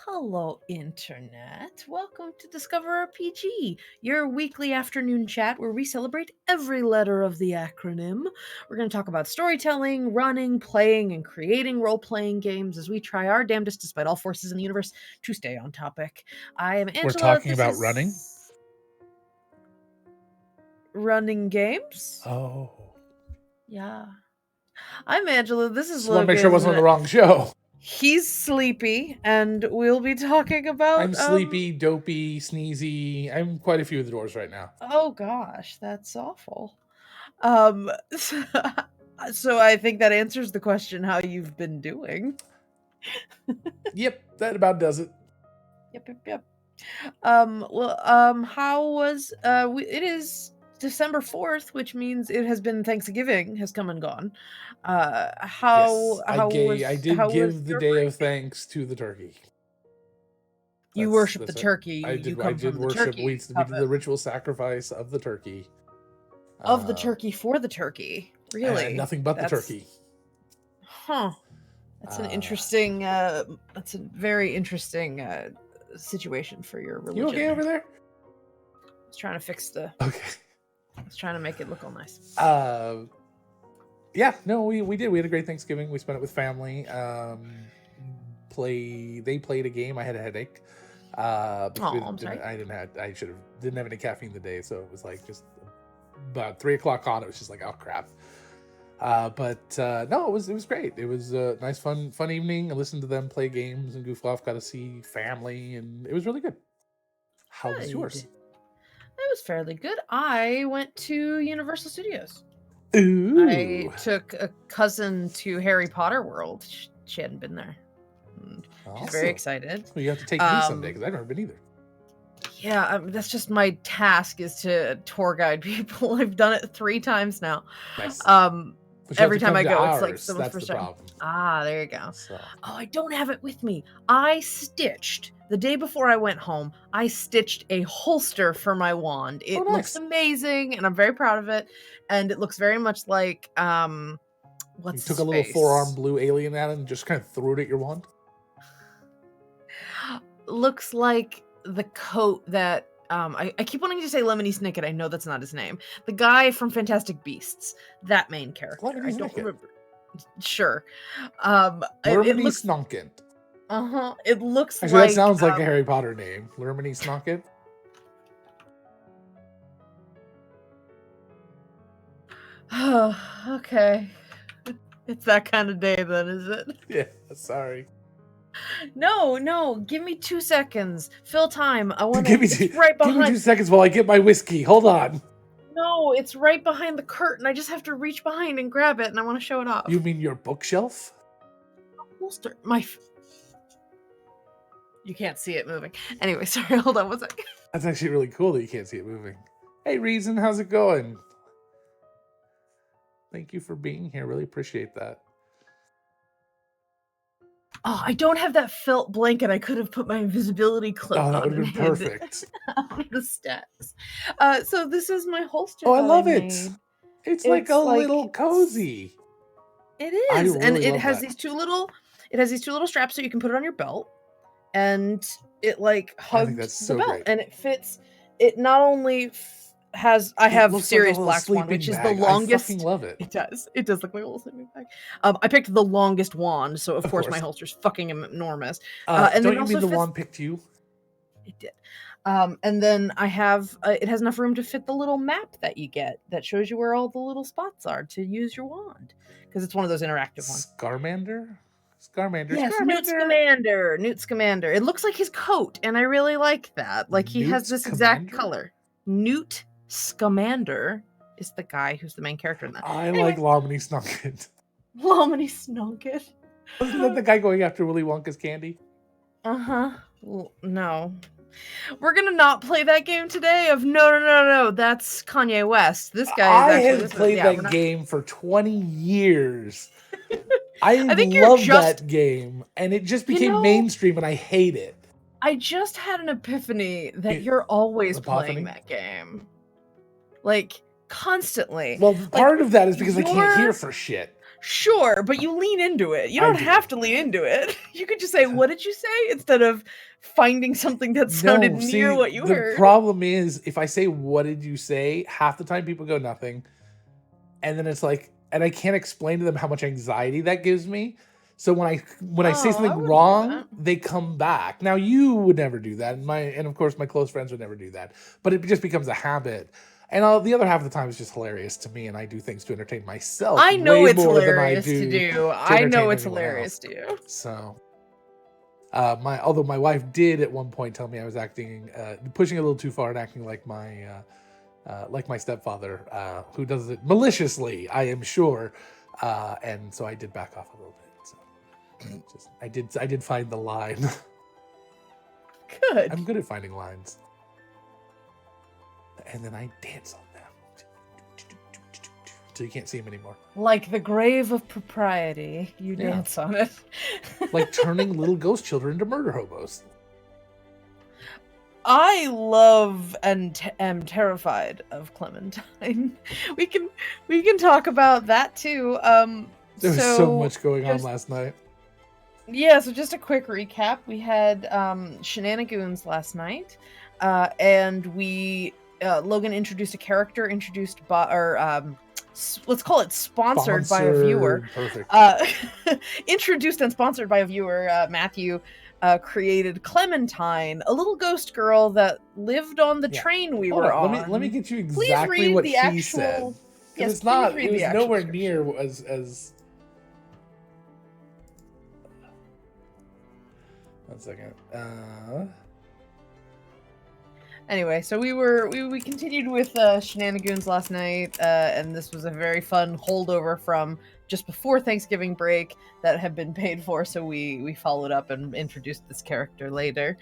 Hello, Internet. Welcome to Discover RPG, your weekly afternoon chat where we celebrate every letter of the acronym. We're going to talk about storytelling, running, playing, and creating role playing games as we try our damnedest, despite all forces in the universe, to stay on topic. I am Angela. We're talking This about is running? Running games? Oh. Yeah. I'm Angela. This is Just want to make sure it wasn't on the Logan. wrong show. He's sleepy, and we'll be talking about. I'm sleepy, dopey, sneezy. I'm quite a few of the doors right now. Oh gosh, that's awful. So I think that answers the question how you've been doing. Yep, that about does it. Yep. How was it is December 4th, which means it has been Thanksgiving has come and gone. I did give the day of thanks to the turkey. You worship the turkey. I did worship. We did the ritual sacrifice of the turkey. Of the turkey for the turkey. Really? And nothing but the turkey. Huh. That's an interesting that's a very interesting situation for your religion. You okay over there? I was trying to fix the Okay. I was trying to make it look all nice. Yeah, no, we did. We had a great Thanksgiving. We spent it with family. They played a game. I had a headache. I'm sorry. I didn't have any caffeine the day, so it was like just about 3:00 on. It was just like, oh crap. No, it was great. It was a nice, fun evening. I listened to them play games and goof off. Got to see family, and it was really good. How was yours? It was fairly good. I went to Universal Studios. Ooh. I took a cousin to Harry Potter World. She hadn't been there. She's very excited. Well, you have to take me someday because I've never been either. Yeah, that's just my task is to tour guide people. I've done it 3 times now. Nice. Every time I go, ours. It's like someone's first time. Problem. There you go. So. Oh, I don't have it with me. I stitched the day before I went home. I stitched a holster for my wand. It looks amazing, and I'm very proud of it. And it looks very much like you took a little 4-arm blue alien at it and just kind of threw it at your wand. Looks like the coat that I keep wanting to say Lemony Snicket. I know that's not his name. The guy from Fantastic Beasts, that main character. Lemony I don't Snicket. remember. Sure. Lermony Snonkit. It looks actually, like that sounds like a Harry Potter name. Lermony Snonkit. Okay. It's that kind of day then, is it? Yeah, sorry. No, give me 2 seconds. Fill time. I want to right behind. Give me 2 seconds while I get my whiskey. Hold on. No, it's right behind the curtain. I just have to reach behind and grab it, and I want to show it off. You mean your bookshelf? Holster. You can't see it moving. Anyway, sorry. Hold on 1 second. That's actually really cool that you can't see it moving. Hey, Reason, how's it going? Thank you for being here. Really appreciate that. Oh, I don't have that felt blanket. I could have put my invisibility cloak on. Oh, that would have been perfect. The stacks. So this is my holster. Oh, I love it. It's like a little cozy. It is, and it has these two little. It has these 2 little straps, so you can put it on your belt, and it like hugs the belt, great. and it fits. It not only I have Sirius Black Swan, which is the longest. I fucking love it. It does look like a little sleeping bag. I picked the longest wand, so of course my holster's fucking enormous. And don't you mean the wand picked you? It did. And then I have it has enough room to fit the little map that you get that shows you where all the little spots are to use your wand, because it's one of those interactive ones. Scarmander. Yes, Newt Scamander. It looks like his coat, and I really like that. Like he has this exact color. Newt Scamander is the guy who's the main character in that. I like Lemony Snonkit. Lemony Snonkit. Wasn't that the guy going after Willy Wonka's candy? Well, no. We're gonna not play that game today. No. That's Kanye West. This guy is I have played that game for 20 years. I love that game, and it just became mainstream, and I hate it. I just had an epiphany that you're always playing that game. Like, constantly. Well, part of that is because I can't hear for shit. Sure, but you lean into it. You don't have to lean into it. You could just say, "What did you say?" instead of finding something that sounded near what you heard. The problem is, if I say, "What did you say?" half the time people go, "Nothing." And then it's like, and I can't explain to them how much anxiety that gives me. So when I say something wrong, they come back. Now you would never do that, and of course my close friends would never do that. But it just becomes a habit. And the other half of the time is just hilarious to me, and I do things to entertain myself. I know it's hilarious to do. I know it's hilarious to do. So, although my wife did at one point tell me I was acting, pushing a little too far and acting like my stepfather, who does it maliciously, I am sure, and so I did back off a little bit. So, I did find the line. Good. I'm good at finding lines. And then I dance on them till you can't see them anymore. Like the grave of propriety, you dance on it. Like turning little ghost children into murder hobos. I love and am terrified of Clementine. We can talk about that too. There was so much going on last night. Yeah, so just a quick recap. We had shenanigans last night, and we Logan introduced a character introduced by, or let's call it sponsored by a viewer. Perfect. Introduced and sponsored by a viewer, Matthew. Created Clementine, a little ghost girl that lived on the train we were on. Let me get you exactly what he said. Yes, it was nowhere near as. One second. Anyway, so we continued with shenanigans last night, and this was a very fun holdover from just before Thanksgiving break that had been paid for, so we followed up and introduced this character later.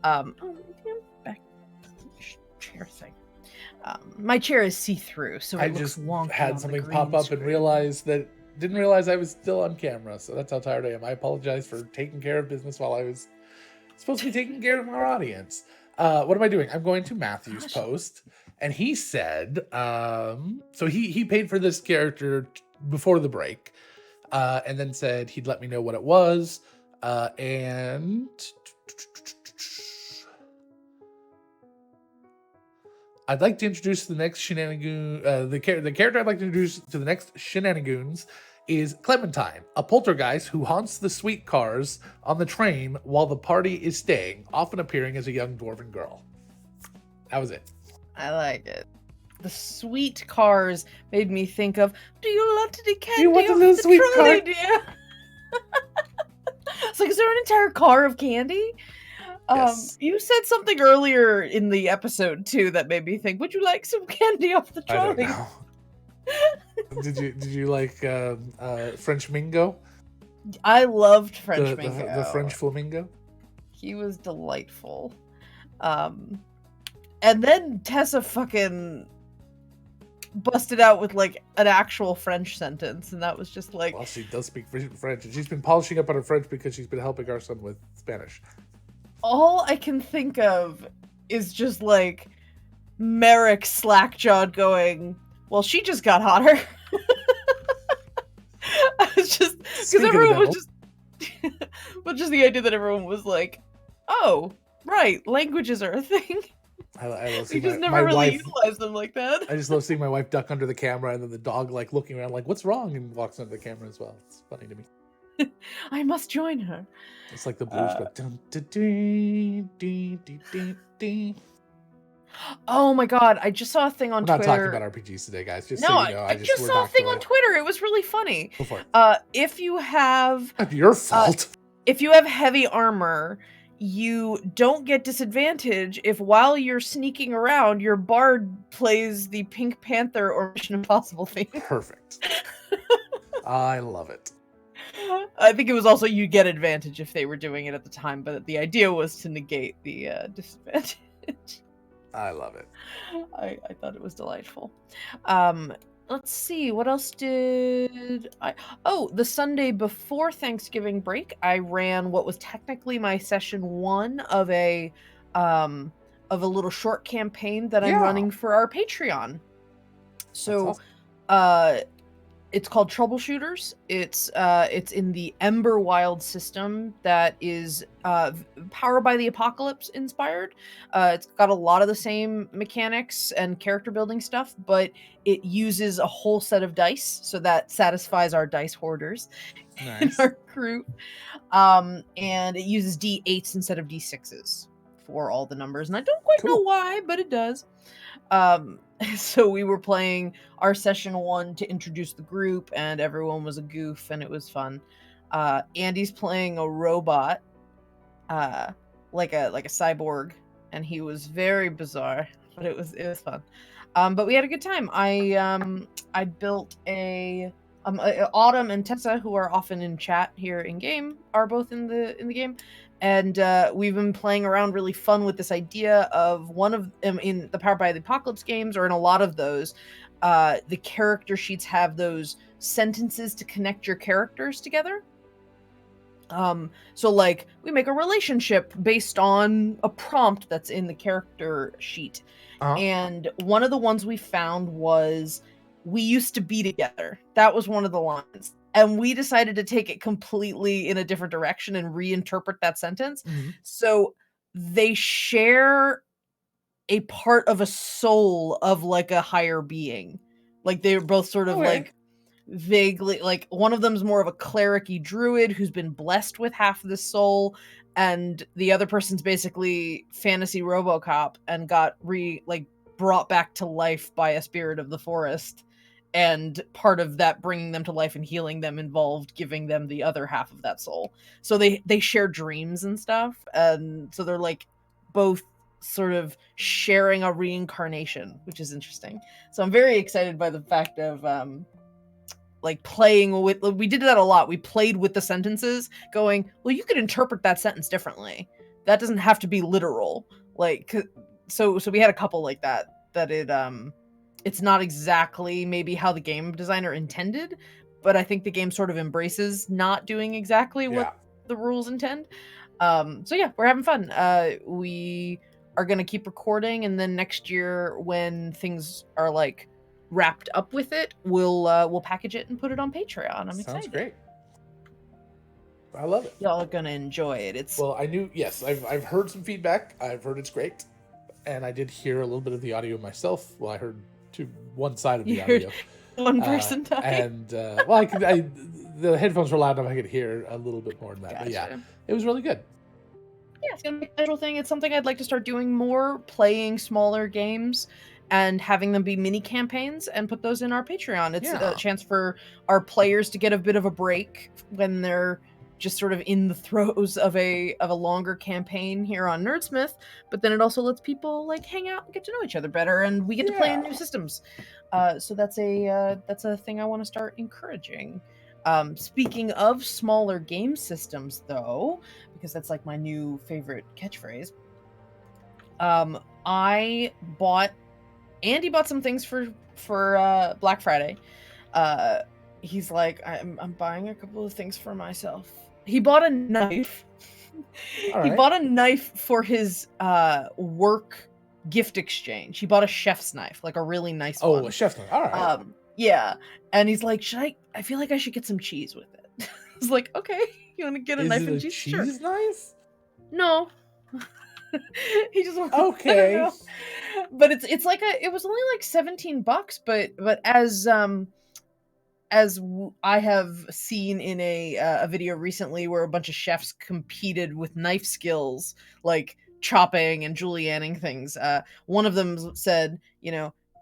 Back chair thing. My chair is see-through, so I just had something pop up and didn't realize I was still on camera, so that's how tired I am. I apologize for taking care of business while I was supposed to be taking care of our audience. What am I doing? I'm going to Matthew's post, and he said, so he paid for this character before the break, and then said he'd let me know what it was, and I'd like to introduce the next shenanigan. The character I'd like to introduce to the next shenanigans is Clementine, a poltergeist who haunts the sweet cars on the train while the party is staying, often appearing as a young dwarven girl. That was it. I like it. The sweet cars made me think of, do you love to do candy? You want a little sweet car? Dear? It's like, is there an entire car of candy? Yes. You said something earlier in the episode too that made me think, would you like some candy off the trolley? I don't know. Did you like French Mingo? I loved French Mingo. The French flamingo. He was delightful. And then Tessa fucking busted out with like an actual French sentence, and that was just like, well, she does speak French, and she's been polishing up on her French because she's been helping our son with Spanish. All I can think of is just like Merrick slack-jawed going, well, she just got hotter. I was just, because everyone was just, but just the idea that everyone was like, oh, right, languages are a thing. I love we just never really utilized them like that. I just love seeing my wife duck under the camera and then the dog like looking around like, what's wrong? And walks under the camera as well. It's funny to me. I must join her. It's like the blues go dun, dun, dun, dun, dun, dun, dun. Oh my god, I just saw a thing on Twitter. We're not talking about RPGs today, guys. Just so you know, I just saw a thing on Twitter. It was really funny. Go for it. If you have... Your fault. If you have heavy armor, you don't get disadvantage if while you're sneaking around, your bard plays the Pink Panther or Mission Impossible theme. Perfect. I love it. I think it was also you get advantage if they were doing it at the time, but the idea was to negate the disadvantage. I love it. I thought it was delightful. Let's see, what else did I... Oh, the Sunday before Thanksgiving break, I ran what was technically my session 1 of a little short campaign that I'm running for our Patreon. So, awesome. It's called Troubleshooters. It's in the Ember Wild system that is Power by the Apocalypse inspired. It's got a lot of the same mechanics and character building stuff, but it uses a whole set of dice, so that satisfies our dice hoarders in Nice. our group. And it uses D8s instead of D6s for all the numbers, and I don't quite know Cool. why, but it does. So we were playing our session 1 to introduce the group, and everyone was a goof, and it was fun. Andy's playing a robot, like a cyborg, and he was very bizarre, but it was fun. But we had a good time. I built a Autumn and Tessa, who are often in chat here in game, are both in the game, and we've been playing around really fun with this idea of one of in the Powered by the Apocalypse games, or in a lot of those, the character sheets have those sentences to connect your characters together. So like we make a relationship based on a prompt that's in the character sheet. Uh-huh. And one of the ones we found was, "We used to be together." That was one of the lines. And we decided to take it completely in a different direction and reinterpret that sentence. Mhm. So they share a part of a soul of like a higher being. Like they're both sort of Okay. like vaguely, like one of them's more of a clericy druid who's been blessed with half of the soul, and the other person's basically fantasy RoboCop and got brought back to life by a spirit of the forest, and part of that bringing them to life and healing them involved giving them the other half of that soul. So they share dreams and stuff, and so they're like both sort of sharing a reincarnation, which is interesting. So I'm very excited by the fact of like playing with, we did that a lot. We played with the sentences going, well, you could interpret that sentence differently. That doesn't have to be literal. Like so we had a couple like that it's not exactly maybe how the game designer intended, but I think the game sort of embraces not doing exactly what Yeah. the rules intend. So yeah, we're having fun. We are going to keep recording, and then next year when things are like wrapped up with it, we'll package it and put it on Patreon. I'm Sounds excited. great. I love it. Y'all are gonna enjoy it. It's Well, I've heard some feedback. I've heard it's great, and I did hear a little bit of the audio myself. Well, I heard one side of the audio. one person talking. And the headphones were loud enough I could hear a little bit more than that. Gotcha. But yeah, it was really good. Yeah, it's gonna be a little thing. It's something I'd like to start doing more, playing smaller games and having them be mini campaigns and put those in our Patreon. It's a chance for our players to get a bit of a break when they're just sort of in the throes of a longer campaign here on Nerdsmith, but then it also lets people like hang out and get to know each other better, and we get to play in new systems. So that's a thing I want to start encouraging. Speaking of smaller game systems, though, because that's like my new favorite catchphrase, Andy bought some things for Black Friday. He's like, I'm buying a couple of things for myself. He bought a knife. He bought a knife for his work gift exchange. He bought a chef's knife, like a really nice one. Oh, a chef's knife. All right. Yeah. And he's like, I feel like I should get some cheese with it. I was like, okay, you want to get a knife and cheese? Cheese knife? No. He just wants, okay. But it was only like $17, but as I have seen in a video recently where a bunch of chefs competed with knife skills, like chopping and julienning things. One of them said,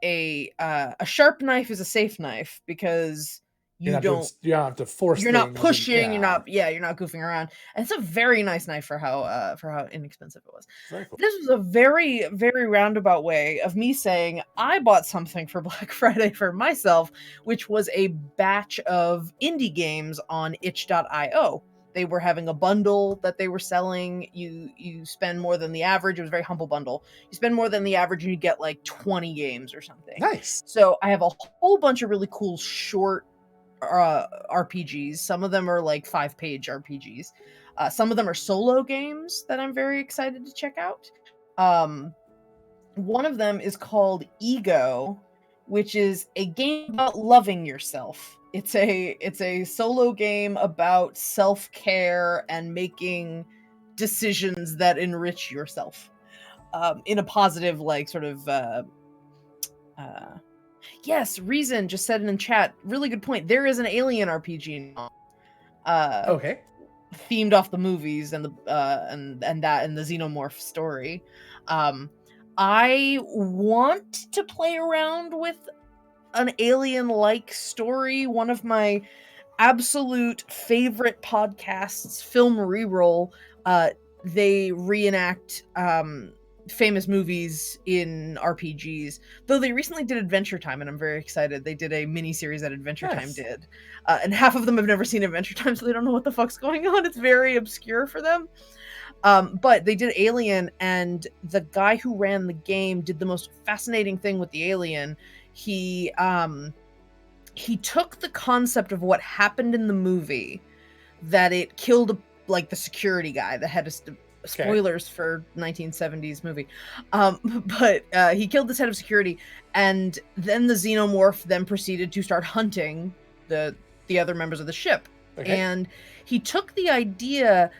a sharp knife is a safe knife because you don't have to force. You're not pushing. You're not goofing around. And it's a very nice knife for how inexpensive it was. Cool. This was a very, very roundabout way of me saying I bought something for Black Friday for myself, which was a batch of indie games on itch.io. They were having a bundle that they were selling. You spend more than the average. It was a very humble bundle. You spend more than the average and you get like 20 games or something. Nice. So I have a whole bunch of really cool short RPGs. Some of them are like 5-page RPGs. Some of them are solo games that I'm very excited to check out. One of them is called Ego, which is a game about loving yourself. It's a solo game about self-care and making decisions that enrich yourself in a positive, like, sort of uh yes, Reason just said it in chat. Really good point. There is an Alien RPG now, uh Okay. themed off the movies and the and the Xenomorph story. I want to play around with an alien-like story. One of my absolute favorite podcasts, Film Reroll, they reenact famous movies in RPGs. Though they recently did Adventure Time, and I'm very excited. They did a mini series that Adventure Time Nice. did, and half of them have never seen Adventure Time, so they don't know what the fuck's going on. It's very obscure for them. But they did Alien, and the guy who ran the game did the most fascinating thing with the Alien. He took the concept of what happened in the movie, that it killed like the security guy, the head of spoilers for 1970s movie, but he killed this head of security, and then the xenomorph then proceeded to start hunting the other members of the ship. Okay. And he took the idea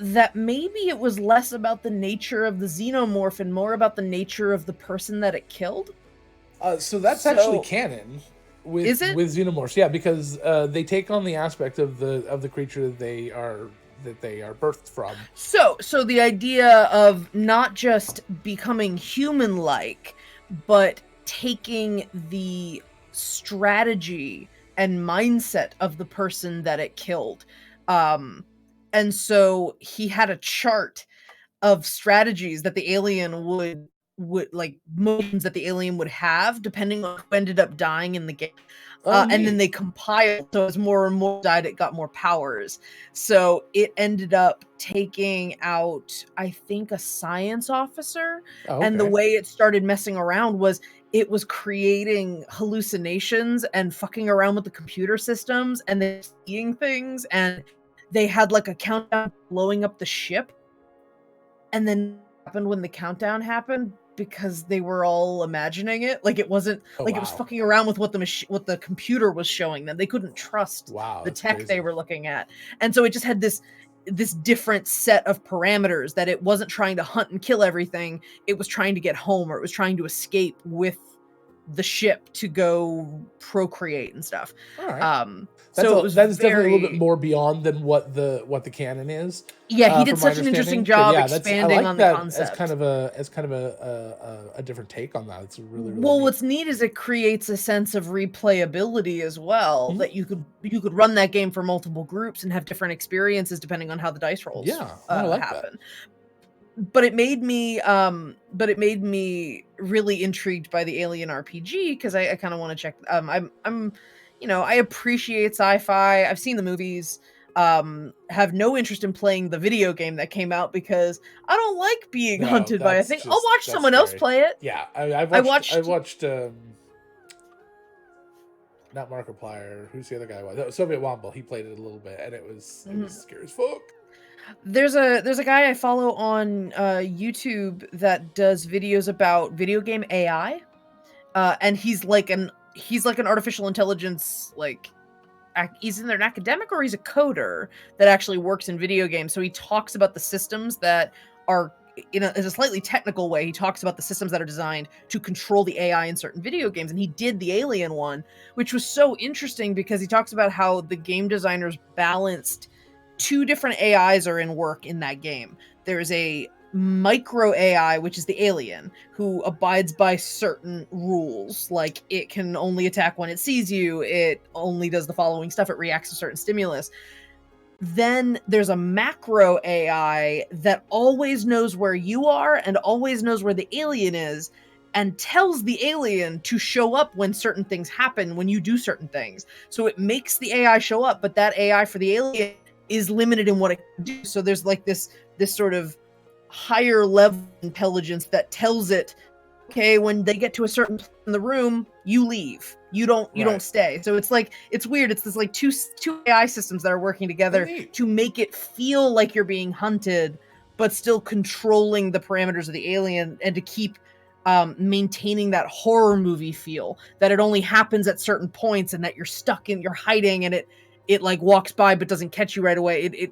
that maybe it was less about the nature of the xenomorph and more about the nature of the person that it killed. So that's actually canon with xenomorphs, yeah, because they take on the aspect of the creature that they are birthed from. So the idea of not just becoming human-like, but taking the strategy and mindset of the person that it killed. And so he had a chart of strategies that the alien would like motions that the alien would have depending on who ended up dying in the game. And then they compiled, so as more and more died, it got more powers. So it ended up taking out, I think, a science officer. And the way it started messing around was it was creating hallucinations and fucking around with the computer systems, and they're seeing things, and they had like a countdown blowing up the ship. And then happened when the countdown happened, because they were all imagining it. Like it wasn't it was fucking around with what the computer was showing them. They couldn't trust the tech they were looking at. And so it just had this different set of parameters, that it wasn't trying to hunt and kill everything. It was trying to get home, or it was trying to escape with the ship to go procreate and stuff. All right. So that is definitely a little bit more beyond than what the canon is. Yeah, he did such an interesting job expanding on the concept. As kind of a different take on that. It's really well neat. What's neat is it creates a sense of replayability as well, that you could run that game for multiple groups and have different experiences depending on how the dice rolls I like happen. That. But it made me really intrigued by the Alien RPG, because I kind of want to check. I'm I appreciate sci-fi. I've seen the movies. Have no interest in playing the video game that came out, because I don't like being hunted by a thing. I'll watch someone else play it. Yeah, I watched not Markiplier. Who's the other guy? Soviet Womble. He played it a little bit, and it was scary as fuck. There's a guy I follow on YouTube that does videos about video game AI, and he's like an artificial intelligence, like he's either an academic or he's a coder that actually works in video games. So he talks about the systems that are in a slightly technical way. He talks about the systems that are designed to control the AI in certain video games, and he did the Alien one, which was so interesting because he talks about how the game designers balanced two different AIs are in work in that game. There's a micro AI, which is the alien, who abides by certain rules, like it can only attack when it sees you, it only does the following stuff, it reacts to certain stimulus. Then there's a macro AI that always knows where you are and always knows where the alien is, and tells the alien to show up when certain things happen, when you do certain things. So it makes the AI show up, but that AI for the alien is limited in what it can do. So there's like this sort of higher level intelligence that tells it, okay, when they get to a certain place in the room, you leave. You don't stay. So it's like, it's weird. It's this like two AI systems that are working together to make it feel like you're being hunted, but still controlling the parameters of the alien, and to keep maintaining that horror movie feel, that it only happens at certain points and that you're stuck in, you're hiding, and it like walks by but doesn't catch you right away.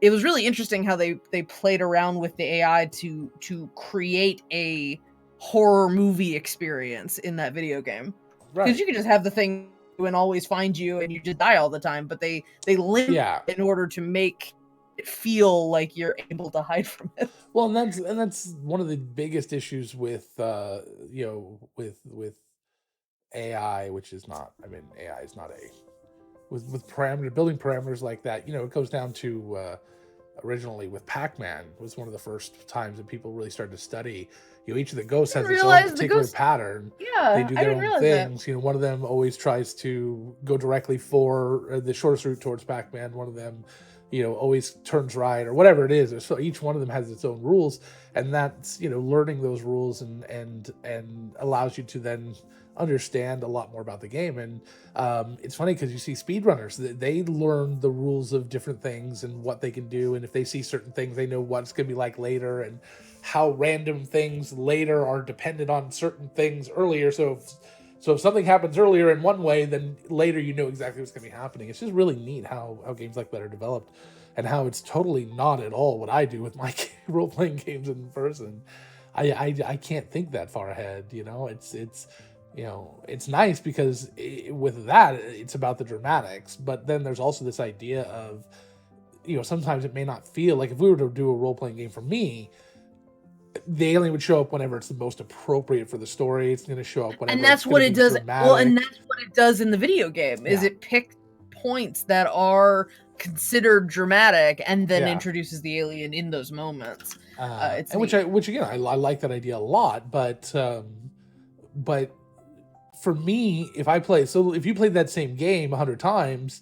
It was really interesting how they played around with the AI to create a horror movie experience in that video game. Because Right. you can just have the thing and always find you and you just die all the time, but they limit Yeah. in order to make it feel like you're able to hide from it. Well, and that's one of the biggest issues with with AI, which is not. I mean, AI is not a with building parameters like that. You know, it goes down to originally with Pac-Man was one of the first times that people really started to study. You know, each of the ghosts has its own particular pattern. They Yeah, do I their didn't own realize that. things. You know, one of them always tries to go directly for the shortest route towards Pac-Man. One of them, you know, always turns right or whatever it is. So each one of them has its own rules, and that's, you know, learning those rules and allows you to then understand a lot more about the game. And it's funny because you see speedrunners, they learn the rules of different things and what they can do, and if they see certain things, they know what it's going to be like later, and how random things later are dependent on certain things earlier. So if something happens earlier in one way, then later you know exactly what's going to be happening. It's just really neat how games like that are developed, and how it's totally not at all what I do with my role playing games in person. I can't think that far ahead. You know, it's you know, it's nice because with that it's about the dramatics, but then there's also this idea of, you know, sometimes it may not feel like, if we were to do a role playing game for me, the alien would show up whenever it's the most appropriate for the story. It's going to show up whenever And that's it's going what to it be does. Well, and dramatic. that's what it does in the video game. Is Yeah. it picks points that are considered dramatic and then Yeah. introduces the alien in those moments. It's And which again, I like that idea a lot, but for me, if you played that same game 100 times,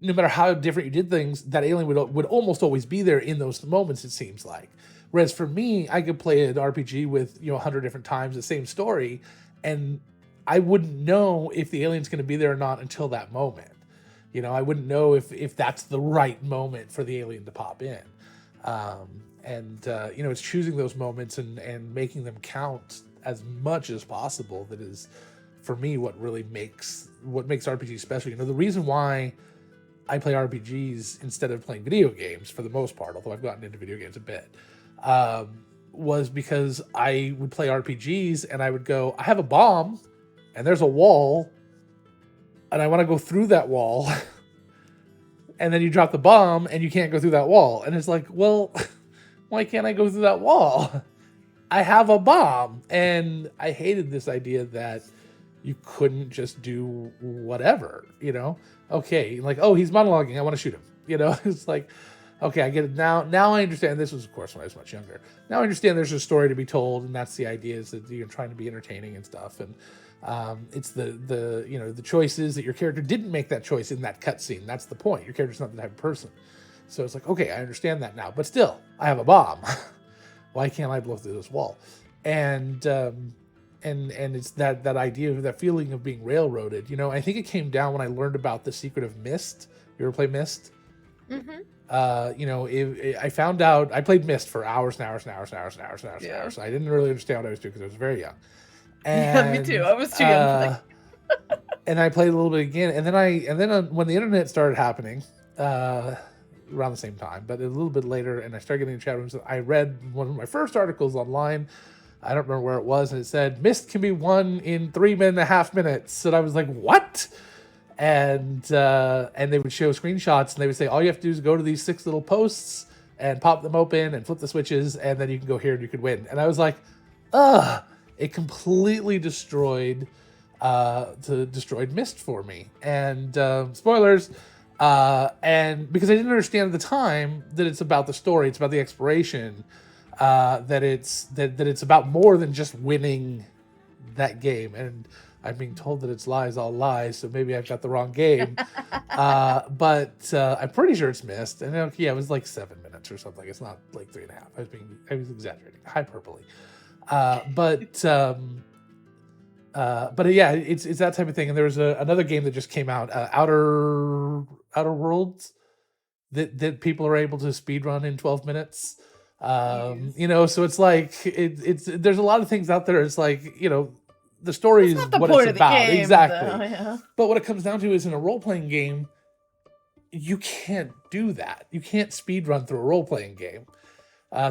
no matter how different you did things, that alien would almost always be there in those moments, it seems like. Whereas for me, I could play an RPG with, you know, 100 different times the same story, and I wouldn't know if the alien's going to be there or not until that moment. You know, I wouldn't know if that's the right moment for the alien to pop in. You know, it's choosing those moments and making them count as much as possible. That is, for me, what makes RPGs special. You know, the reason why I play RPGs instead of playing video games for the most part, although I've gotten into video games a bit, was because I would play RPGs and I would go, I have a bomb and there's a wall and I want to go through that wall. And then you drop the bomb and you can't go through that wall. And it's like, well, why can't I go through that wall? I have a bomb. And I hated this idea that you couldn't just do whatever, you know? Okay, like, oh, he's monologuing, I want to shoot him. You know, it's like, okay, I get it now. Now I understand. This was, of course, when I was much younger. Now I understand there's a story to be told, and that's the idea, is that you're trying to be entertaining and stuff. And it's the you know, the choices that your character didn't make that choice in that cutscene. That's the point. Your character's not the type of person. So it's like, okay, I understand that now, but still, I have a bomb. Why can't I blow through this wall? And it's that idea of that feeling of being railroaded. You know, I think it came down when I learned about The Secret of Myst. You ever play Myst? Mm-hmm. You know, I found out, I played Myst for hours and hours and hours and hours and hours and hours and Yeah. hours. I didn't really understand what I was doing because I was very young. Yeah, me too. I was too young. And I played a little bit again, and then when the internet started happening, around the same time, but a little bit later, and I started getting in chat rooms. I read one of my first articles online. I don't remember where it was, and it said Myst can be won in 3.5 minutes, and I was like, what? And they would show screenshots, and they would say, all you have to do is go to these 6 little posts and pop them open and flip the switches, and then you can go here and you can win. And I was like, ugh! It completely destroyed Myst for me. And spoilers. And because I didn't understand at the time that it's about the story, it's about the exploration, that it's about more than just winning that game. And I'm being told that it's lies, all lies, so maybe I've got the wrong game. But I'm pretty sure it's Myst. And yeah, it was like 7 minutes or something. It's not like 3.5. I was exaggerating, hyperbole. But yeah, it's that type of thing. And there was another game that just came out, Outer Worlds, that people are able to speedrun in 12 minutes. So it's like it's there's a lot of things out there. It's like, the story That's is not the what point it's of the about. game, Exactly. though, yeah. But what it comes down to is, in a role-playing game, you can't do that. You can't speed run through a role-playing game,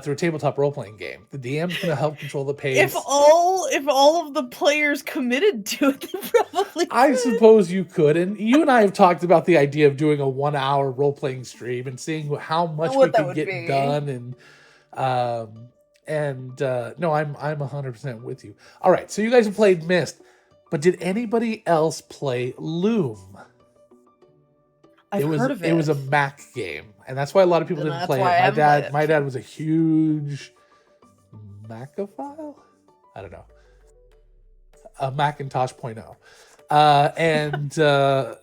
through a tabletop role-playing game. The DM's going to help control the pace. If all of the players committed to it, they probably could. I suppose you could. And you and I have talked about the idea of doing a 1-hour role-playing stream and seeing how much we could get done. No, I'm 100% with you. All right, so you guys have played Myst, but did anybody else play Loom? I've heard of it. It was a Mac game, and that's why a lot of people didn't play it. My dad was a huge Macophile? I don't know. A Macintosh .0.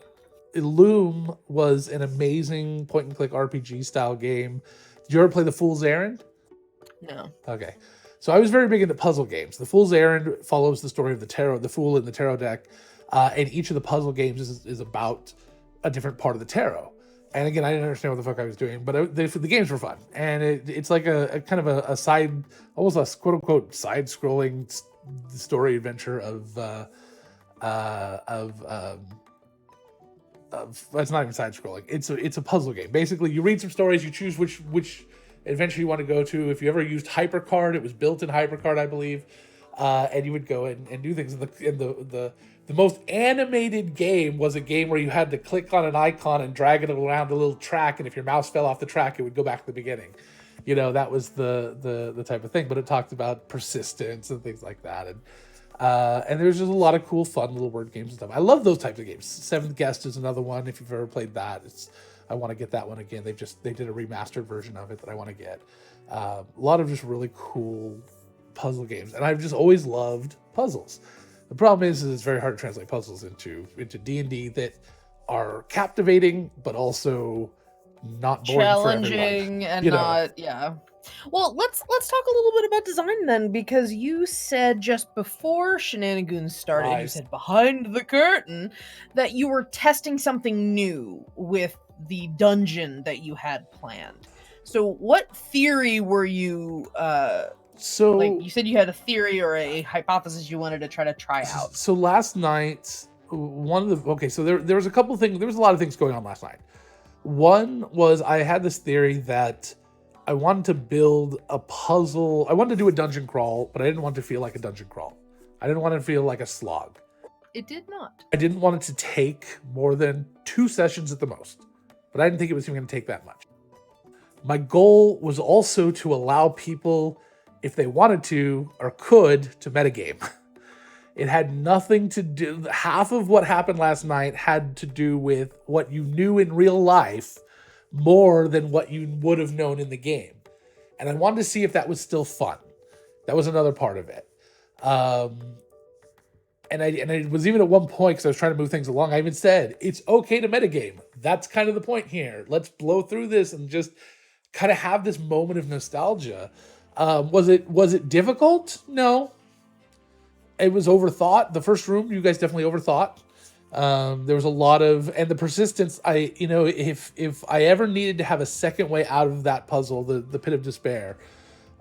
Loom was an amazing point-and-click RPG style game. Did you ever play The Fool's Errand? No. Okay. So I was very big into puzzle games. The Fool's Errand follows the story of the Fool in the tarot deck, and each of the puzzle games is about a different part of the tarot. And again, I didn't understand what the fuck I was doing, but the games were fun. And it's like a kind of a side, almost a quote-unquote side-scrolling story adventure of it's not even side-scrolling. It's a puzzle game. Basically, you read some stories, you choose which adventure you want to go to. If you ever used HyperCard, it was built in HyperCard, I believe, and you would go and do things. And the most animated game was a game where you had to click on an icon and drag it around a little track, and if your mouse fell off the track, it would go back to the beginning. That was the type of thing. But it talked about persistence and things like that, and there's just a lot of cool, fun little word games and stuff. I love those types of games. Seventh Guest is another one. If you've ever played that, I want to get that one again. They did a remastered version of it that I want to get. A lot of just really cool puzzle games, and I've just always loved puzzles. The problem is it's very hard to translate puzzles into D&D that are captivating, but also not boring, challenging, and not, yeah. Well, let's talk a little bit about design then, because you said just before Shenanigans started, you said behind the curtain, that you were testing something new with the dungeon that you had planned. So what theory were you you said you had a theory or a hypothesis you wanted to try out? So last night, there was a couple things, there was a lot of things going on last night. One was I had this theory that I wanted to build a puzzle. I wanted to do a dungeon crawl, but I didn't want it to feel like a dungeon crawl. I didn't want it to feel like a slog. It did not. I didn't want it to take more than 2 sessions at the most, but I didn't think it was even going to take that much. My goal was also to allow people, if they wanted to or could, to metagame. It had nothing to do, half of what happened last night had to do with what you knew in real life more than what you would have known in the game. And I wanted to see if that was still fun. That was another part of it. And it was even at one point, because I was trying to move things along, I even said, it's okay to metagame. That's kind of the point here. Let's blow through this and just kind of have this moment of nostalgia. Was it difficult? No. It was overthought. The first room, you guys definitely overthought. There was a lot of, and the persistence, if I ever needed to have a second way out of that puzzle, the pit of despair,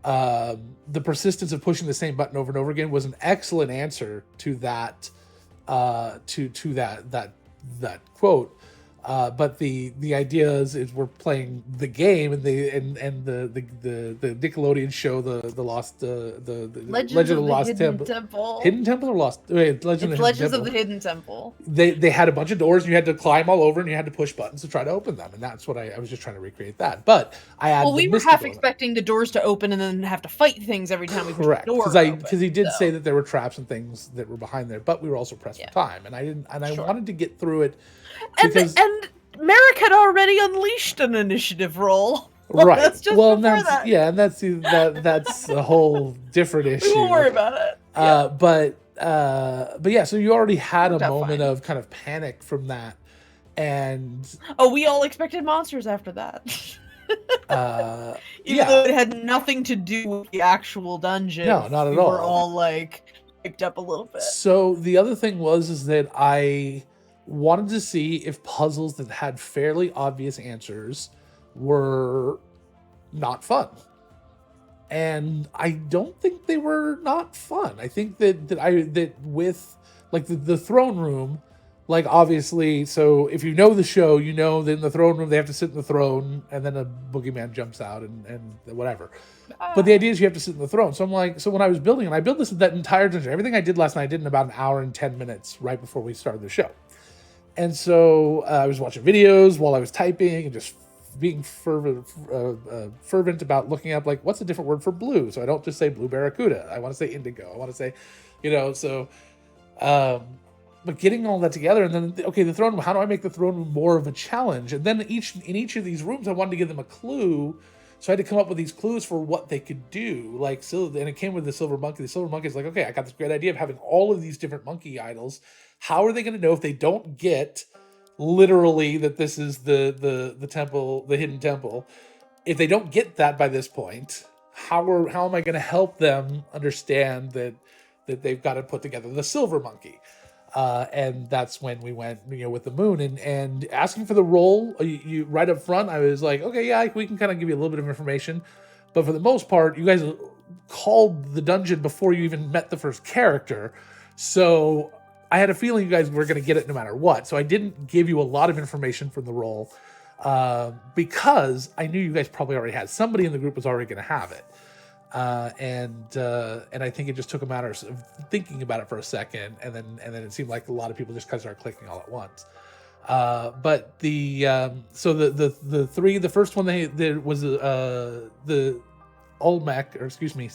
the persistence of pushing the same button over and over again was an excellent answer to that, to that quote. But the idea is we're playing the game, and the Nickelodeon show, the Lost the Legend of the Lost Temple. Hidden Temple or Lost? Wait, Legends of the Hidden Temple. They had a bunch of doors, and you had to climb all over, and you had to push buttons to try to open them, and that's what I was just trying to recreate that. But I had we were half expecting the doors to open and then have to fight things every time we pushed the door. Because he did say that there were traps and things that were behind there, but we were also pressed for time, and I wanted to get through it. And Merrick had already unleashed an initiative roll. Right. That's just that's a whole different issue. We won't worry about it. But yeah, so you already had a moment of kind of panic from that, and we all expected monsters after that. Even though it had nothing to do with the actual dungeon. No, not at all. We were all picked up a little bit. So the other thing was that I wanted to see if puzzles that had fairly obvious answers were not fun. and I don't think they were not fun. I think that with like the throne room, like obviously, so if you know the show, you know that in the throne room they have to sit in the throne, and then a boogeyman jumps out and whatever. But the idea is you have to sit in the throne. So I'm like, so when I was building, and I built this that entire dungeon, everything I did last night I did in about an hour and 10 minutes right before we started the show. And so I was watching videos while I was typing and just being fervent about looking up like what's a different word for blue. So I don't just say blue barracuda. I want to say indigo. I want to say, so. But getting all that together, and then okay, the throne room. How do I make the throne room more of a challenge? And then in each of these rooms, I wanted to give them a clue. So I had to come up with these clues for what they could do. Like, so, and it came with the silver monkey. The silver monkey is like, okay, I got this great idea of having all of these different monkey idols. How are they going to know if they don't get literally that this is the temple, the hidden temple? If they don't get that by this point, how am I going to help them understand that they've got to put together the silver monkey? And that's when we went, with the moon and asking for the role. You right up front, I was like, okay, yeah, we can kind of give you a little bit of information, but for the most part, you guys called the dungeon before you even met the first character, so I had a feeling you guys were going to get it no matter what. So I didn't give you a lot of information from the role because I knew you guys probably already had somebody in the group was already going to have it. And I think it just took a matter of thinking about it for a second, and then it seemed like a lot of people just kind of started clicking all at once. But so the first one there was the Olmec, or excuse me,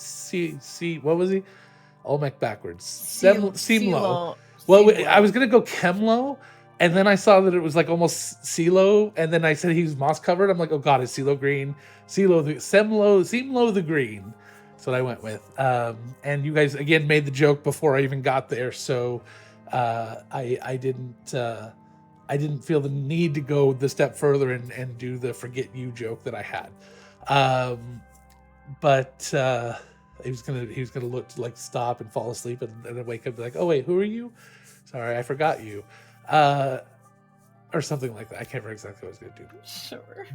what was he? Olmec backwards. Semlo. Well, I was gonna go Kemlo, and then I saw that it was like almost CeeLo, and then I said he was moss covered. I'm like, oh god, is CeeLo green? Semlo the green. That's what I went with. And you guys again made the joke before I even got there, so I didn't feel the need to go the step further and do the forget you joke that I had. But he was gonna look like stop and fall asleep and then wake up and be like, oh wait, who are you? Sorry, I forgot you. Or something like that. I can't remember exactly what I was gonna do. Sure.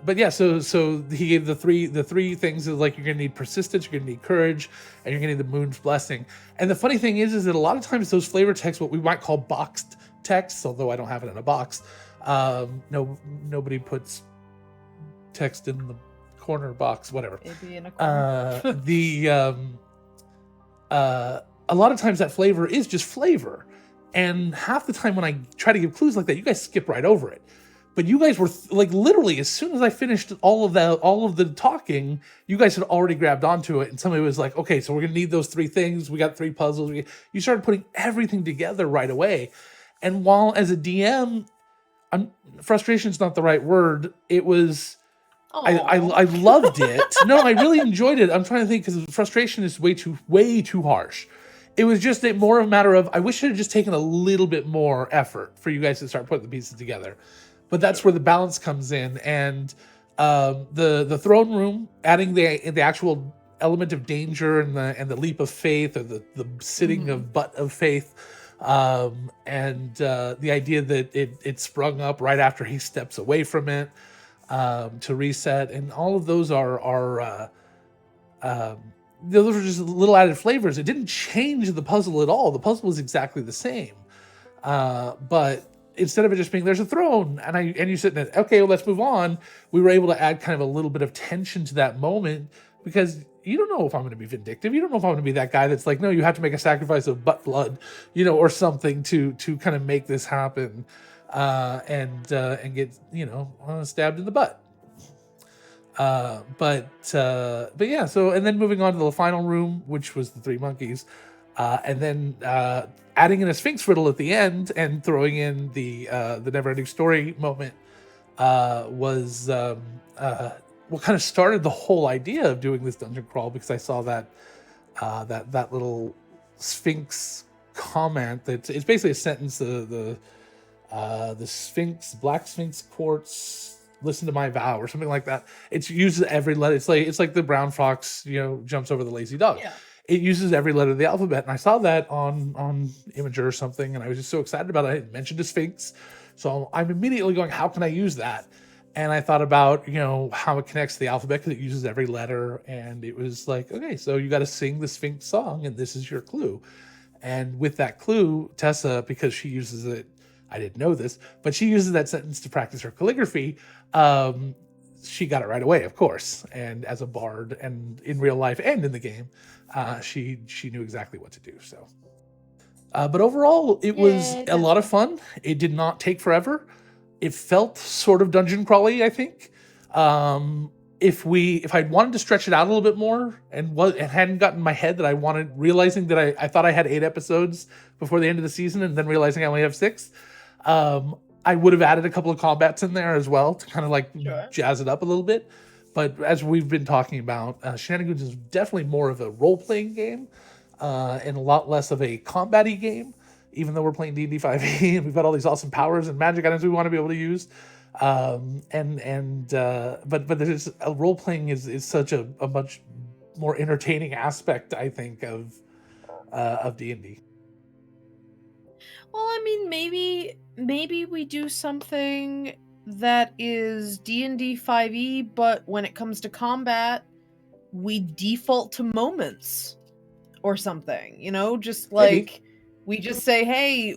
But yeah, so he gave the three things is like you're gonna need persistence, you're gonna need courage, and you're gonna need the moon's blessing. And the funny thing is that a lot of times those flavor texts, what we might call boxed texts, although I don't have it in a box, nobody puts text in the corner box, whatever. Maybe in a corner. A lot of times that flavor is just flavor, and half the time when I try to give clues like that, you guys skip right over it. But you guys were like literally as soon as I finished all of the talking, you guys had already grabbed onto it, and somebody was like, "Okay, so we're gonna need those three things. We got three puzzles." You started putting everything together right away, and while as a DM, frustration is not the right word. It was. I loved it. No, I really enjoyed it. I'm trying to think because frustration is way too harsh. It was just more of a matter of I wish it had just taken a little bit more effort for you guys to start putting the pieces together. But that's where the balance comes in, and the throne room, adding the actual element of danger and the leap of faith, or the sitting of butt of faith, and the idea that it sprung up right after he steps away from it. To reset, and all of those are those are just little added flavors. It didn't change the puzzle at all. The puzzle was exactly the same, but instead of it just being there's a throne and you sit in it, okay, well let's move on. We were able to add kind of a little bit of tension to that moment because you don't know if I'm going to be vindictive. You don't know if I'm going to be that guy that's like, no, you have to make a sacrifice of butt blood, or something to kind of make this happen. And get stabbed in the butt. But yeah. So and then moving on to the final room, which was the three monkeys, and then adding in a Sphinx riddle at the end and throwing in the never-ending story moment was what kind of started the whole idea of doing this dungeon crawl, because I saw that that little Sphinx comment that it's basically a sentence the Sphinx, Black Sphinx Quartz, listen to my vow, or something like that. It uses every letter. It's like the brown fox, jumps over the lazy dog. Yeah. It uses every letter of the alphabet, and I saw that on Imager or something, and I was just so excited about it. I mentioned a Sphinx, so I'm immediately going, how can I use that? And I thought about, how it connects to the alphabet because it uses every letter. And it was like, okay, so you got to sing the Sphinx song, and this is your clue. And with that clue, Tessa, because she uses it, I didn't know this, but she uses that sentence to practice her calligraphy. She got it right away, of course. And as a bard, and in real life and in the game, she knew exactly what to do. So, but overall, it was a lot of fun. It did not take forever. It felt sort of dungeon crawly, I think. If I'd wanted to stretch it out a little bit more and hadn't gotten in my head that I wanted, realizing that I thought I had 8 episodes before the end of the season, and then realizing I only have 6, I would have added a couple of combats in there as well to kind of like jazz it up a little bit. But as we've been talking about, Shenanigans is definitely more of a role-playing game and a lot less of a combat-y game, even though we're playing D&D 5e and we've got all these awesome powers and magic items we want to be able to use. But there's role playing is such a much more entertaining aspect, I think, of D&D. Well, I mean, maybe we do something that is D&D 5e, but when it comes to combat, we default to moments or something, just like maybe. We just say, hey,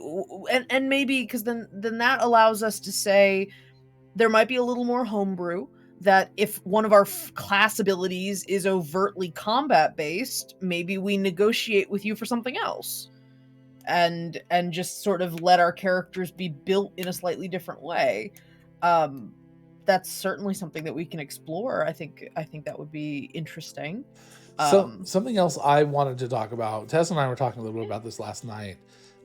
and maybe because then that allows us to say there might be a little more homebrew, that if one of our class abilities is overtly combat based, maybe we negotiate with you for something else and just sort of let our characters be built in a slightly different way. That's certainly something that we can explore. I think that would be interesting. So something else I wanted to talk about, Tess and I were talking a little bit about this last night.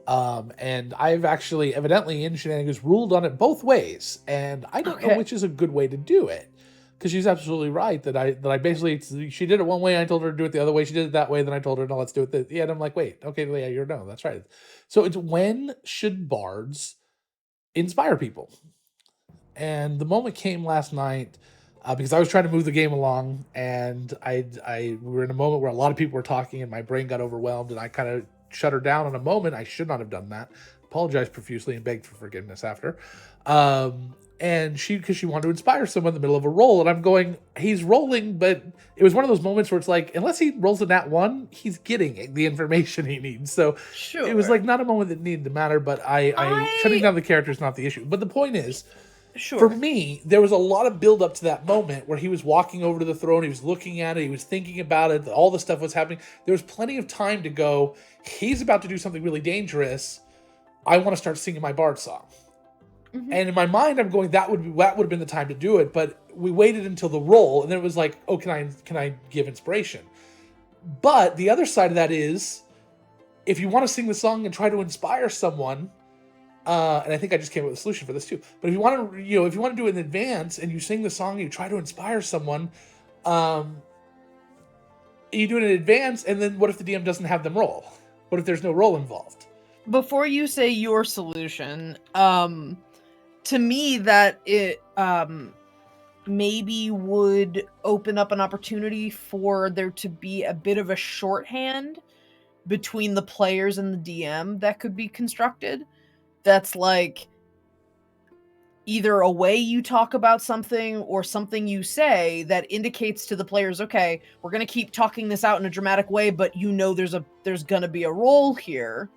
And I've actually evidently in Shenanigans ruled on it both ways. And I don't know which is a good way to do it. Because she's absolutely right that I basically, she did it one way, I told her to do it the other way. She did it that way, then I told her, no, let's do it. And I'm like, wait, okay, yeah, you're no, that's right. So it's when should bards inspire people? And the moment came last night because I was trying to move the game along, and we were in a moment where a lot of people were talking, and my brain got overwhelmed, and I kind of shut her down in a moment. I should not have done that. Apologized profusely and begged for forgiveness after. And because she wanted to inspire someone in the middle of a roll, and I'm going, he's rolling, but it was one of those moments where it's like, unless he rolls a nat 1, he's getting the information he needs. So It was like not a moment that needed to matter, but I shutting down the character is not the issue. But the point is, for me, there was a lot of build up to that moment where he was walking over to the throne, he was looking at it, he was thinking about it, all the stuff was happening. There was plenty of time to go, he's about to do something really dangerous. I want to start singing my bard song. Mm-hmm. And in my mind, I'm going, that would have been the time to do it. But we waited until the roll, and then it was like, oh, can I give inspiration? But the other side of that is, if you want to sing the song and try to inspire someone, and I think I just came up with a solution for this too. But if you want to do it in advance and you sing the song, and you try to inspire someone, you do it in advance, and then what if the DM doesn't have them roll? What if there's no roll involved? Before you say your solution, to me that it maybe would open up an opportunity for there to be a bit of a shorthand between the players and the DM that could be constructed. That's like either a way you talk about something or something you say that indicates to the players, okay, we're going to keep talking this out in a dramatic way, but there's going to be a role here.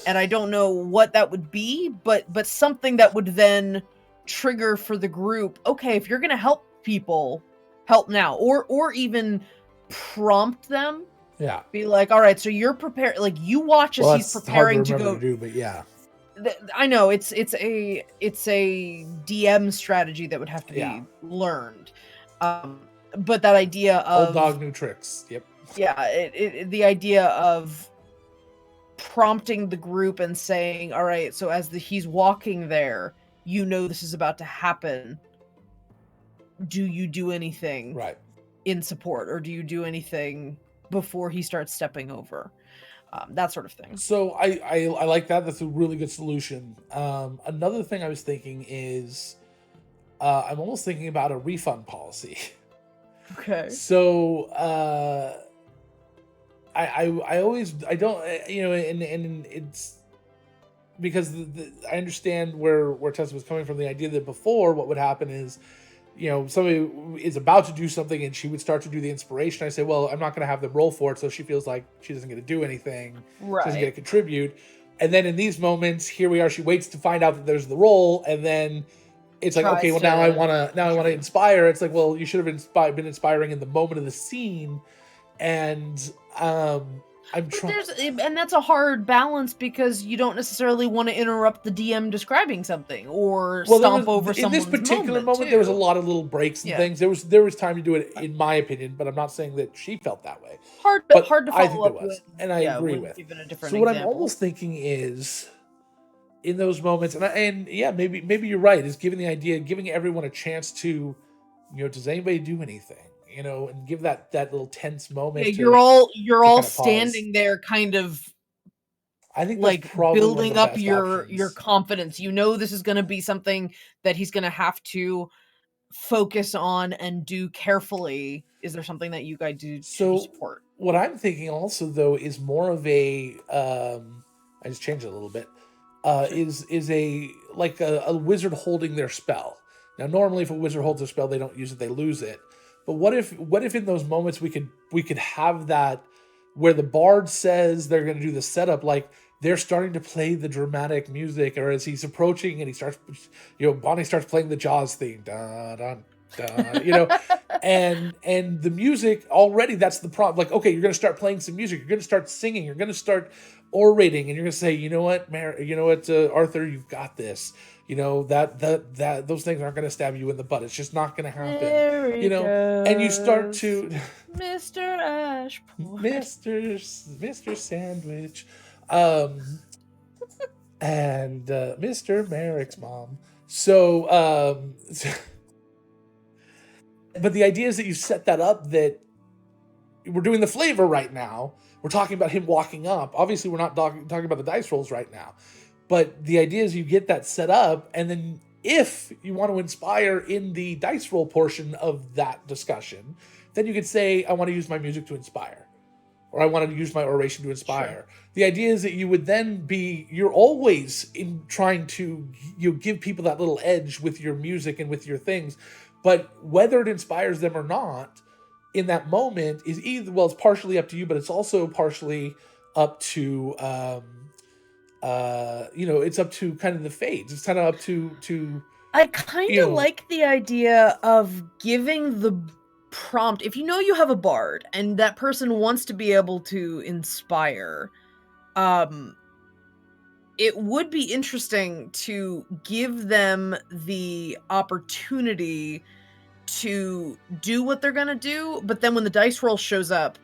And I don't know what that would be, but something that would then trigger for the group, okay, if you're going to help people, help now, or even prompt them. Yeah. Be like, all right, so you're prepared, like you watch as he's preparing to go. To do, but yeah. I know it's a DM strategy that would have to be learned, but that idea of old dog new tricks. Yep. Yeah, the idea of prompting the group and saying, all right, so as he's walking there, this is about to happen. Do you do anything in support, or do you do anything before he starts stepping over? That sort of thing. So I like that. That's a really good solution. Another thing I was thinking is I'm almost thinking about a refund policy. Okay. So I always don't and it's because I understand where Tessa was coming from. The idea that before what would happen is somebody is about to do something and she would start to do the inspiration. I say, well, I'm not going to have them roll for it, so she feels like she doesn't get to do anything. Right. She doesn't get to contribute. And then in these moments, here we are. She waits to find out that there's the roll, and then it's like, okay, well, now I want to inspire. It's like, well, you should have been inspiring in the moment of the scene, and I'm trying. And that's a hard balance because you don't necessarily want to interrupt the DM describing something or stomp over someone's in this particular moment there was a lot of little breaks and things. There was time to do it, in my opinion, but I'm not saying that she felt that way. Hard to follow up with, and I agree with. So what I'm almost thinking is, in those moments, and maybe you're right, is giving everyone a chance to, does anybody do anything? And give that little tense moment. Yeah, you're all standing there, kind of. I think like building up your confidence. This is going to be something that he's going to have to focus on and do carefully. Is there something that you guys do to support? What I'm thinking also, though, is more of a. I just changed it a little bit. Is a wizard holding their spell. Now, normally, if a wizard holds a spell, they don't use it; they lose it. But what if in those moments we could have that where the bard says they're going to do the setup, like they're starting to play the dramatic music, or as he's approaching and he starts, Bonnie starts playing the Jaws theme, da da da, and the music already, that's the problem. Like, okay, you're going to start playing some music, you're going to start singing, you're going to start orating, and you're going to say, Arthur, you've got this. That those things aren't going to stab you in the butt. It's just not going to happen. And you start to Mr. Ashport, Mr. Sandwich, and Mr. Merrick's mom. So, but the idea is that you set that up, that we're doing the flavor right now. We're talking about him walking up. Obviously, we're not talking about the dice rolls right now. But the idea is you get that set up, and then if you want to inspire in the dice roll portion of that discussion, then you could say, I want to use my music to inspire, or I want to use my oration to inspire. Sure. The idea is that you would then you're always in trying to give people that little edge with your music and with your things, but whether it inspires them or not in that moment is it's partially up to you, but it's also partially up to, it's up to kind of the fades. It's kind of up to. I kind of like the idea of giving the prompt. If you have a bard and that person wants to be able to inspire, it would be interesting to give them the opportunity to do what they're going to do. But then when the dice roll shows up,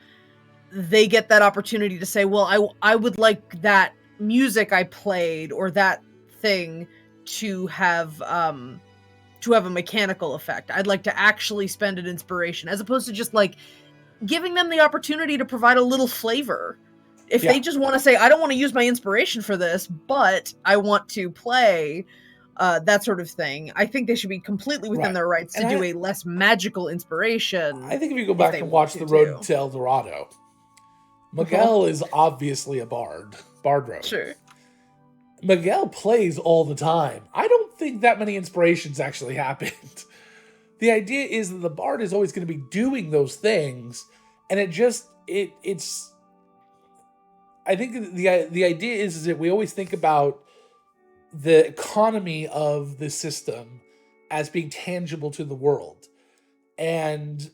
they get that opportunity to say, well, I would like that music I played or that thing to have a mechanical effect. I'd like to actually spend an inspiration, as opposed to just like giving them the opportunity to provide a little flavor. If they just want to say, I don't want to use my inspiration for this, but I want to play that sort of thing, I think they should be completely within their rights to do a less magical inspiration. I think if you go back and watch The Road to El Dorado, Miguel is obviously a bard rogue. Sure. Miguel plays all the time. I don't think that many inspirations actually happened. The idea is that the bard is always going to be doing those things, and it's. I think the idea is that we always think about the economy of the system as being tangible to the world, and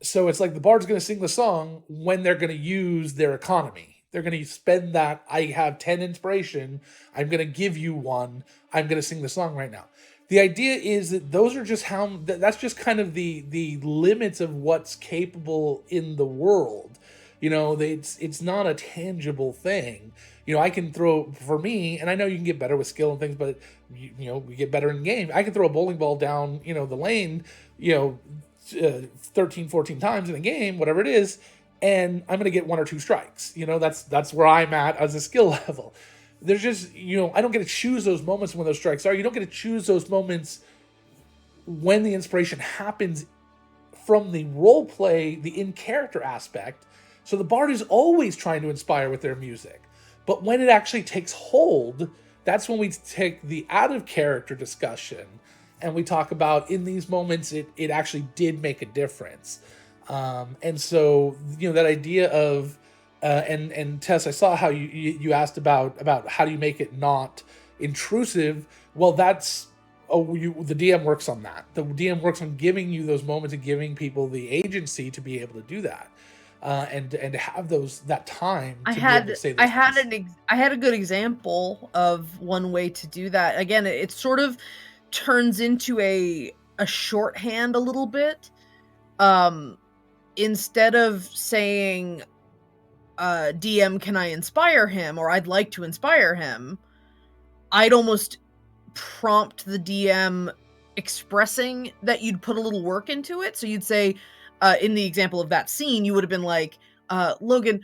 so it's like the bard's going to sing the song when they're going to use their economy. They're going to spend that. I have 10 inspiration. I'm going to give you one. I'm going to sing the song right now. The idea is that those are just that's just kind of the limits of what's capable in the world. It's not a tangible thing. I can throw, for me, and I know you can get better with skill and things, but we get better in game. I can throw a bowling ball down, the lane, 13, 14 times in a game, whatever it is, and I'm going to get 1 or 2 strikes. That's where I'm at as a skill level. There's just, I don't get to choose those moments when those strikes are. You don't get to choose those moments when the inspiration happens from the role play, the in-character aspect. So the bard is always trying to inspire with their music. But when it actually takes hold, that's when we take the out-of-character discussion and we talk about in these moments it actually did make a difference. And so, that idea of and Tess, I saw how you asked about how do you make it not intrusive. Well, that's the DM works on that. The DM works on giving you those moments and giving people the agency to be able to do that, and to have that time to be able to say those I had a good example of one way to do that. Again, it sort of turns into a shorthand a little bit. Instead of saying, DM, can I inspire him? Or I'd like to inspire him. I'd almost prompt the DM expressing that you'd put a little work into it. So you'd say, in the example of that scene, you would have been like, Logan,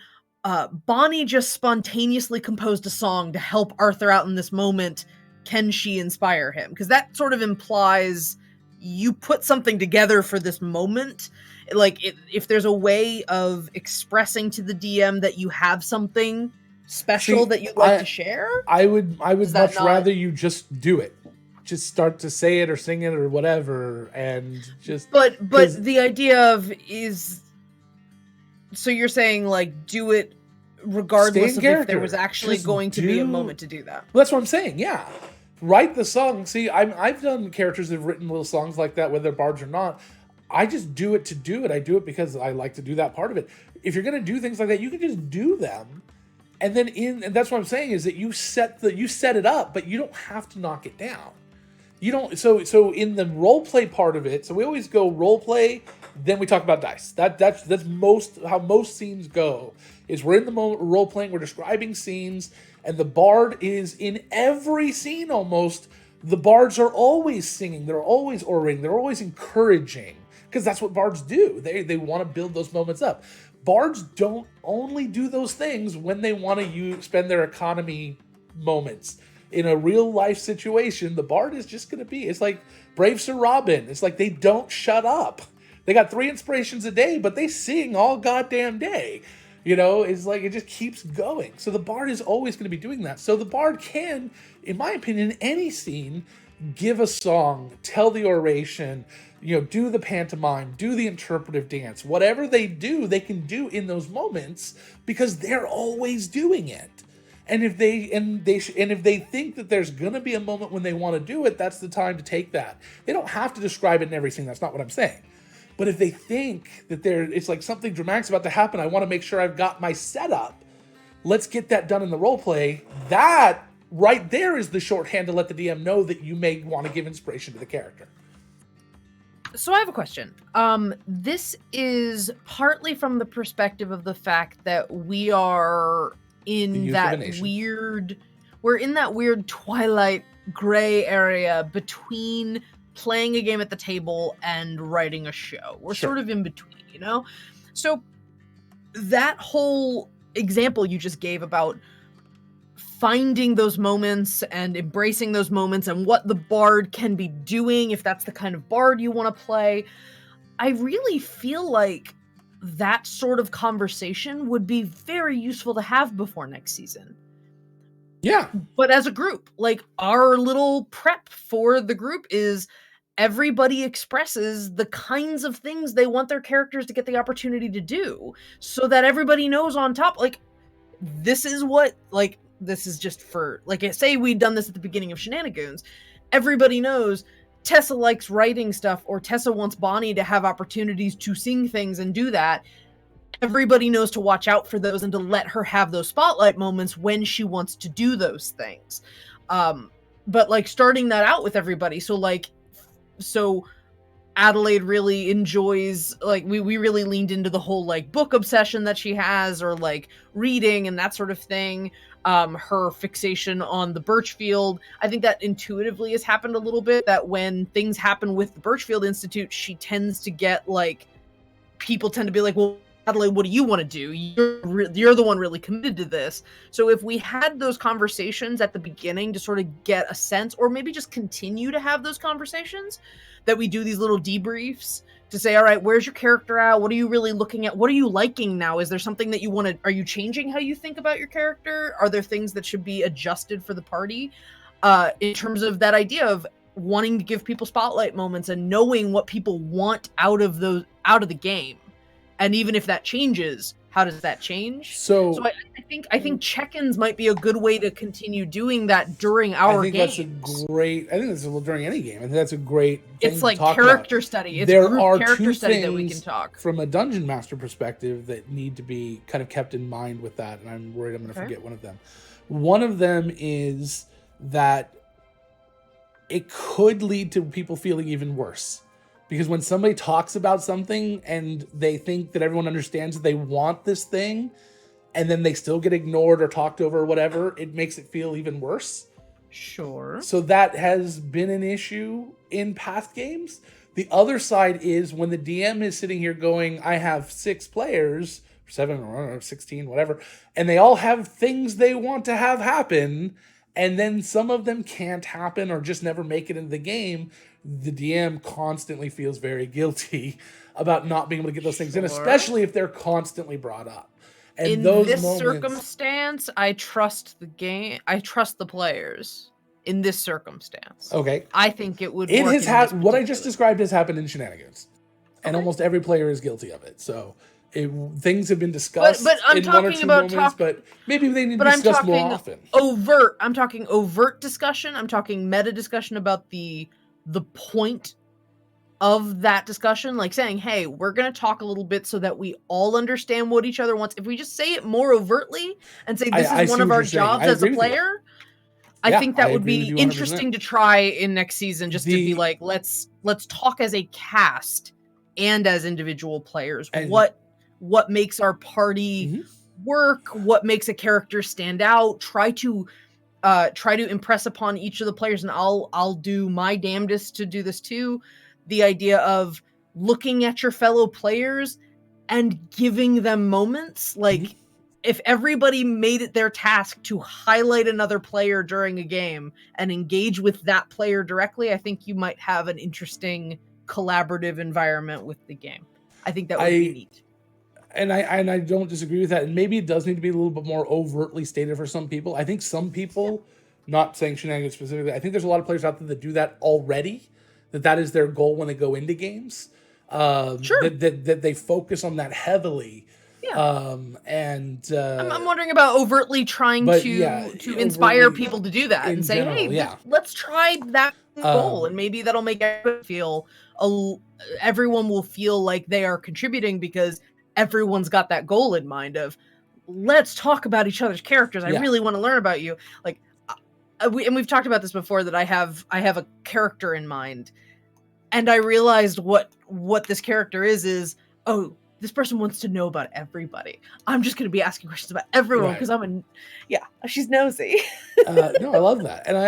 Bonnie just spontaneously composed a song to help Arthur out in this moment. Can she inspire him? Because that sort of implies you put something together for this moment. Like, if there's a way of expressing to the DM that you have something special that you'd like to share, I would much rather you just do it. Just start to say it or sing it or whatever, and just. But the idea of is, so you're saying like do it regardless of if there was actually going to be a moment to do that. Well, that's what I'm saying. Yeah, write the song. See, I've done characters that have written little songs like that, whether they're bards or not. I just do it to do it. I do it because I like to do that part of it. If you're gonna do things like that, you can just do them. And then and that's what I'm saying is that you set it up, but you don't have to knock it down. You don't. So in the role play part of it, so we always go role play, then we talk about dice. That's how most scenes go. Is we're in the moment, we're role playing, we're describing scenes, and the bard is in every scene almost. The bards are always singing, they're always orating, they're always encouraging, because that's what bards do. They want to build those moments up. Bards don't only do those things when they want to spend their economy moments. In a real life situation, the bard is just going to be, it's like Brave Sir Robin. It's like they don't shut up. They got 3 inspirations a day, but they sing all goddamn day. It's like it just keeps going. So the bard is always going to be doing that. So the bard can, in my opinion, in any scene, give a song, tell the oration, do the pantomime, do the interpretive dance. Whatever they do, they can do in those moments because they're always doing it. And if they think that there's gonna be a moment when they want to do it, that's the time to take that. They don't have to describe it in everything. That's not what I'm saying. But if they think that it's like something dramatic's about to happen, I want to make sure I've got my setup. Let's get that done in the role play. That right there is the shorthand to let the DM know that you may want to give inspiration to the character. So I have a question. This is partly from the perspective of the fact that we are in that weird twilight gray area between playing a game at the table and writing a show. We're sort of in between, So that whole example you just gave about finding those moments and embracing those moments and what the bard can be doing if that's the kind of bard you want to play, I really feel like that sort of conversation would be very useful to have before next season. Yeah. But as a group, like our little prep for the group is everybody expresses the kinds of things they want their characters to get the opportunity to do so that everybody knows on top, like, this is what, like, this is just for, like, say we'd done this at the beginning of Shenanigans. Everybody knows Tessa likes writing stuff, or Tessa wants Bonnie to have opportunities to sing things and do that. Everybody knows to watch out for those and to let her have those spotlight moments when she wants to do those things. But like starting that out with everybody. So Adelaide really enjoys, like, we really leaned into the whole like book obsession that she has, or like reading and that sort of thing. Her fixation on the Birchfield. I think that intuitively has happened a little bit, that when things happen with the Birchfield Institute, she tends to get like, people tend to be like, well, Adelaide, what do you want to do? You're the one really committed to this. So if we had those conversations at the beginning to sort of get a sense, or maybe just continue to have those conversations, that we do these little debriefs to say, all right, where's your character at? What are you really looking at? What are you liking now? Is there something that you want to, are you changing how you think about your character? Are there things that should be adjusted for the party? In terms of that idea of wanting to give people spotlight moments and knowing what people want out of the game. And even if that changes, how does that change? So I think check-ins might be a good way to continue doing that during our games. I think that's during any game. I think that's a great thing It's like to talk character about. study. It's there group are character two study things that we can talk from a dungeon master perspective that need to be kind of kept in mind with that, and I'm worried I'm going to forget one of them. One of them is that it could lead to people feeling even worse. Because when somebody talks about something and they think that everyone understands that they want this thing, and then they still get ignored or talked over or whatever, it makes it feel even worse. Sure. So that has been an issue in past games. The other side is when the DM is sitting here going, I have 6 players, 7 or 16, whatever, and they all have things they want to have happen, and then some of them can't happen or just never make it into the game. The DM constantly feels very guilty about not being able to get those things in, especially if they're constantly brought up. And in those this moments, circumstance, I trust the game. I trust the players in this circumstance. Okay. I think it would. It has happened. What I just described has happened in Shenanigans, and almost every player is guilty of it. So things have been discussed but I'm in talking 1 or 2 about moments, but maybe they need to discuss more often. I'm talking overt discussion. I'm talking meta discussion about the point of that discussion, like saying, hey, we're going to talk a little bit so that we all understand what each other wants. If we just say it more overtly and say this is one of our jobs as a player, I think that would be interesting to try in next season, just to be like, let's talk as a cast and as individual players. What makes our party work, what makes a character stand out, try to impress upon each of the players, and I'll do my damnedest to do this too. The idea of looking at your fellow players and giving them moments. Like, if everybody made it their task to highlight another player during a game and engage with that player directly, I think you might have an interesting collaborative environment with the game. I think that would be neat. And I don't disagree with that. And maybe it does need to be a little bit more overtly stated for some people. I think some people, not saying Shenanigans specifically, I think there's a lot of players out there that do that already. That is their goal when they go into games. Sure. That they focus on that heavily. Yeah. I'm wondering about overtly trying to inspire people to do that and say, general, hey, let's try that goal, and maybe that'll make everyone will feel like they are contributing because everyone's got that goal in mind of, let's talk about each other's characters. I really want to learn about you. Like, we've talked about this before, that I have a character in mind, and I realized what this character is, oh, this person wants to know about everybody. I'm just going to be asking questions about everyone because she's nosy. No, I love that. And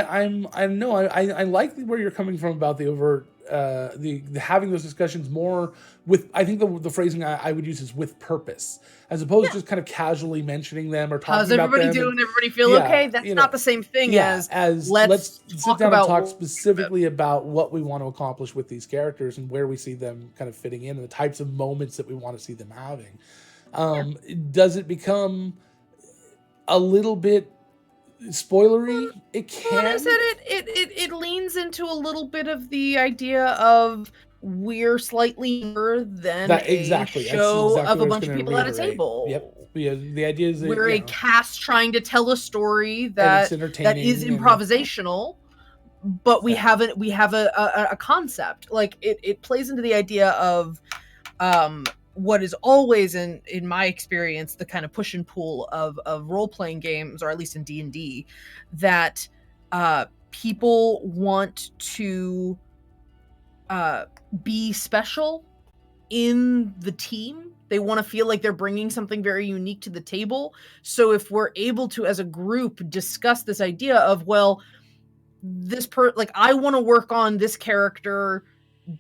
I like where you're coming from about the overt, the having those discussions more with, I think the phrasing I would use is with purpose, as opposed to just kind of casually mentioning them or talking about them. How's everybody doing? Everybody feel okay? That's not the same thing as let's sit down and talk specifically about what we want to accomplish with these characters and where we see them kind of fitting in and the types of moments that we want to see them having. Does it become a little bit spoilery? It can. Well, I said it leans into a little bit of the idea of we're slightly more than a show of a bunch of people at a table. Yep. Yeah, the idea is that we're a cast trying to tell a story that is improvisational, but we have a concept. Like, it plays into the idea of what is always in my experience the kind of push and pull of role-playing games, or at least in D&D, that people want to be special in the team. They want to feel like they're bringing something very unique to the table. So if we're able to, as a group, discuss this idea of, well, I want to work on this character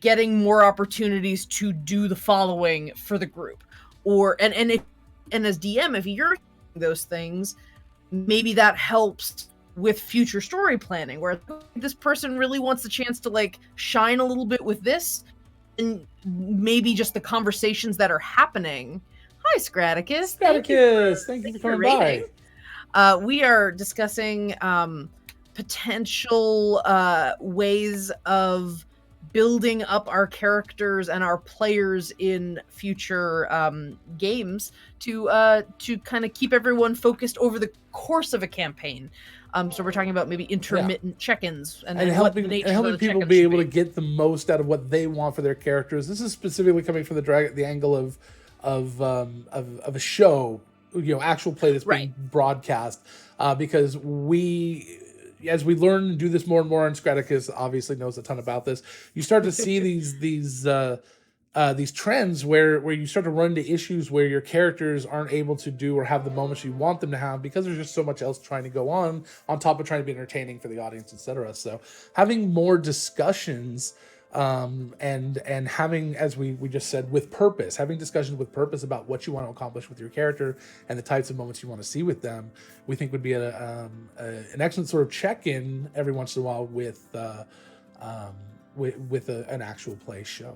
getting more opportunities to do the following for the group, and as DM, if you're those things, maybe that helps with future story planning, where this person really wants the chance to like shine a little bit with this, and maybe just the conversations that are happening. Hi, Scraticus. Thank you for coming by. We are discussing potential ways of building up our characters and our players in future games to kind of keep everyone focused over the course of a campaign. So we're talking about maybe intermittent check-ins and helping people be able to get the most out of what they want for their characters. This is specifically coming from the angle of a show, actual play that's being broadcast, because as we learn and do this more and more, and Scraticus obviously knows a ton about this, you start to see these trends where you start to run into issues where your characters aren't able to do or have the moments you want them to have because there's just so much else trying to go on top of trying to be entertaining for the audience, etc. So having more discussions and having, as we just said, with purpose, having discussions with purpose about what you want to accomplish with your character and the types of moments you want to see with them, we think would be an excellent sort of check-in every once in a while with an actual play show.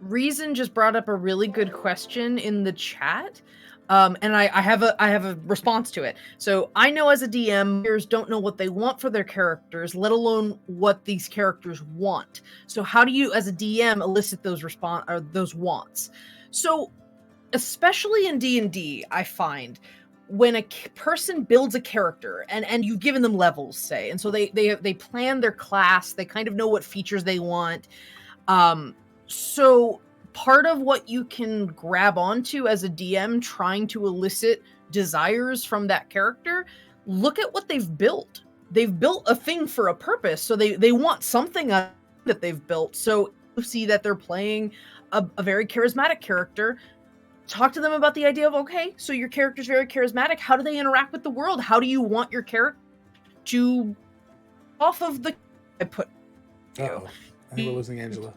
Reason just brought up a really good question in the chat, and I have a response to it. So I know as a DM, players don't know what they want for their characters, let alone what these characters want. So how do you, as a DM, elicit those wants? So especially in D&D, I find when a person builds a character and you've given them levels, say, and so they plan their class, they kind of know what features they want. So part of what you can grab onto as a DM trying to elicit desires from that character, look at what they've built. They've built a thing for a purpose, so they want something that they've built. So you see that they're playing a very charismatic character. Talk to them about the idea of, okay, so your character's very charismatic. How do they interact with the world? How do you want your character to off of the... I put... Uh-oh. I think we're losing Angela.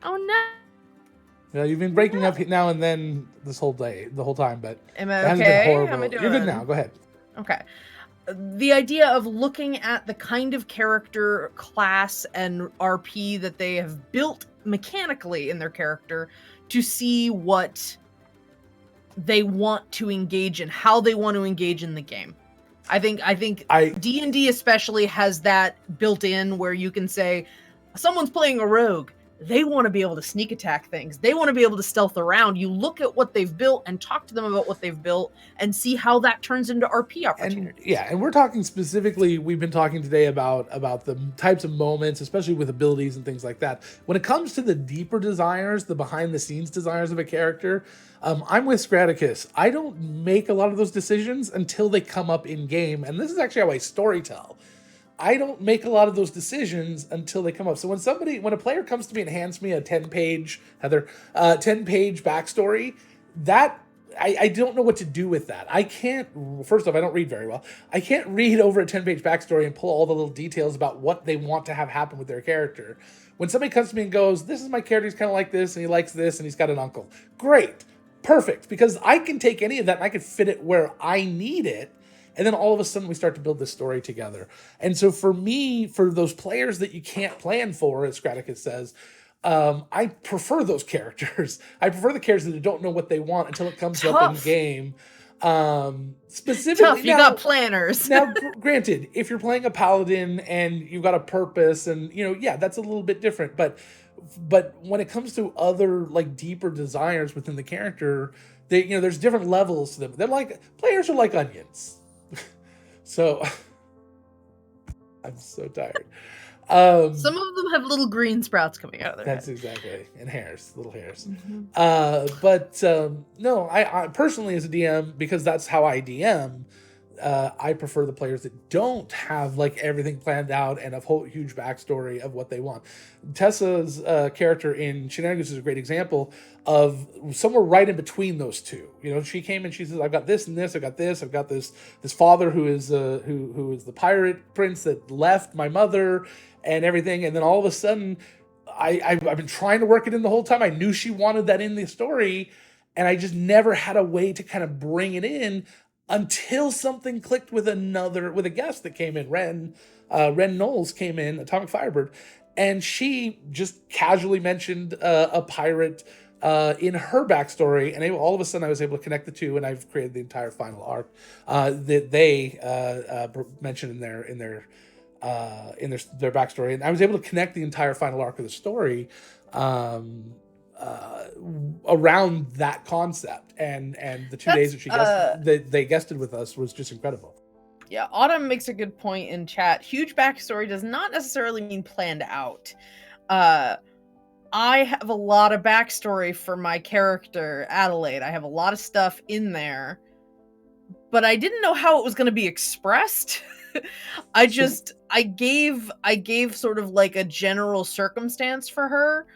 Oh no! Yeah, you've been breaking up now and then the whole time, but am I okay? How am I doing? You're good now. Go ahead. Okay. The idea of looking at the kind of character, class, and RP that they have built mechanically in their character to see what they want to engage in, how they want to engage in the game. I think D&D especially has that built in where you can say, someone's playing a rogue. They want to be able to sneak attack things. They want to be able to stealth around. You look at what they've built and talk to them about what they've built and see how that turns into RP opportunities. And we're talking specifically, we've been talking today about the types of moments, especially with abilities and things like that. When it comes to the deeper desires, the behind the scenes desires of a character, I'm with Scraticus. I don't make a lot of those decisions until they come up in game. And this is actually how I storytell. I don't make a lot of those decisions until they come up. So when a player comes to me and hands me a 10-page backstory, that I don't know what to do with that. I can't, first off, I don't read very well. I can't read over a 10-page backstory and pull all the little details about what they want to have happen with their character. When somebody comes to me and goes, this is my character, he's kind of like this, and he likes this, and he's got an uncle. Great. Perfect. Because I can take any of that and I can fit it where I need it. And then all of a sudden we start to build this story together. And so for me, for those players that you can't plan for, as Scraticus says, I prefer those characters. I prefer the characters that don't know what they want until it comes up in game. Specifically, tough. You got planners. Now, granted, if you're playing a paladin and you've got a purpose, and that's a little bit different. But when it comes to other like deeper desires within the character, there's different levels to them. They're like players are like onions. So I'm so tired. Some of them have little green sprouts coming out of their head. That's exactly. And little hairs. Mm-hmm. No, I personally as a DM, because that's how I DM, I prefer the players that don't have like everything planned out and a whole huge backstory of what they want. Tessa's character in Shenanigans is a great example of somewhere right in between those two. She came and she says, I've got this and this, I've got this, I've got this father who is who is the pirate prince that left my mother and everything, and then all of a sudden I've been trying to work it in the whole time. I knew she wanted that in the story, and I just never had a way to kind of bring it in until something clicked with a guest that came in. Ren Knowles came in, Atomic Firebird, and she just casually mentioned a pirate in her backstory, and all of a sudden I was able to connect the two, and I've created the entire final arc that they mentioned in their in their backstory, and I was able to connect the entire final arc of the story um, around that concept. And the 2 days that they guested with us was just incredible. Yeah, Autumn makes a good point in chat. Huge backstory does not necessarily mean planned out. I have a lot of backstory for my character, Adelaide. I have a lot of stuff in there, but I didn't know how it was going to be expressed. I gave sort of like a general circumstance for her,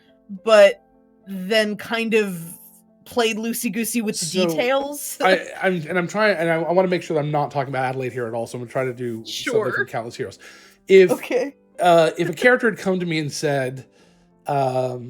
but then kind of played loosey-goosey with the details. I'm trying, and I want to make sure that I'm not talking about Adelaide here at all, so I'm going to try to do something from Countless Heroes. If a character had come to me and said, that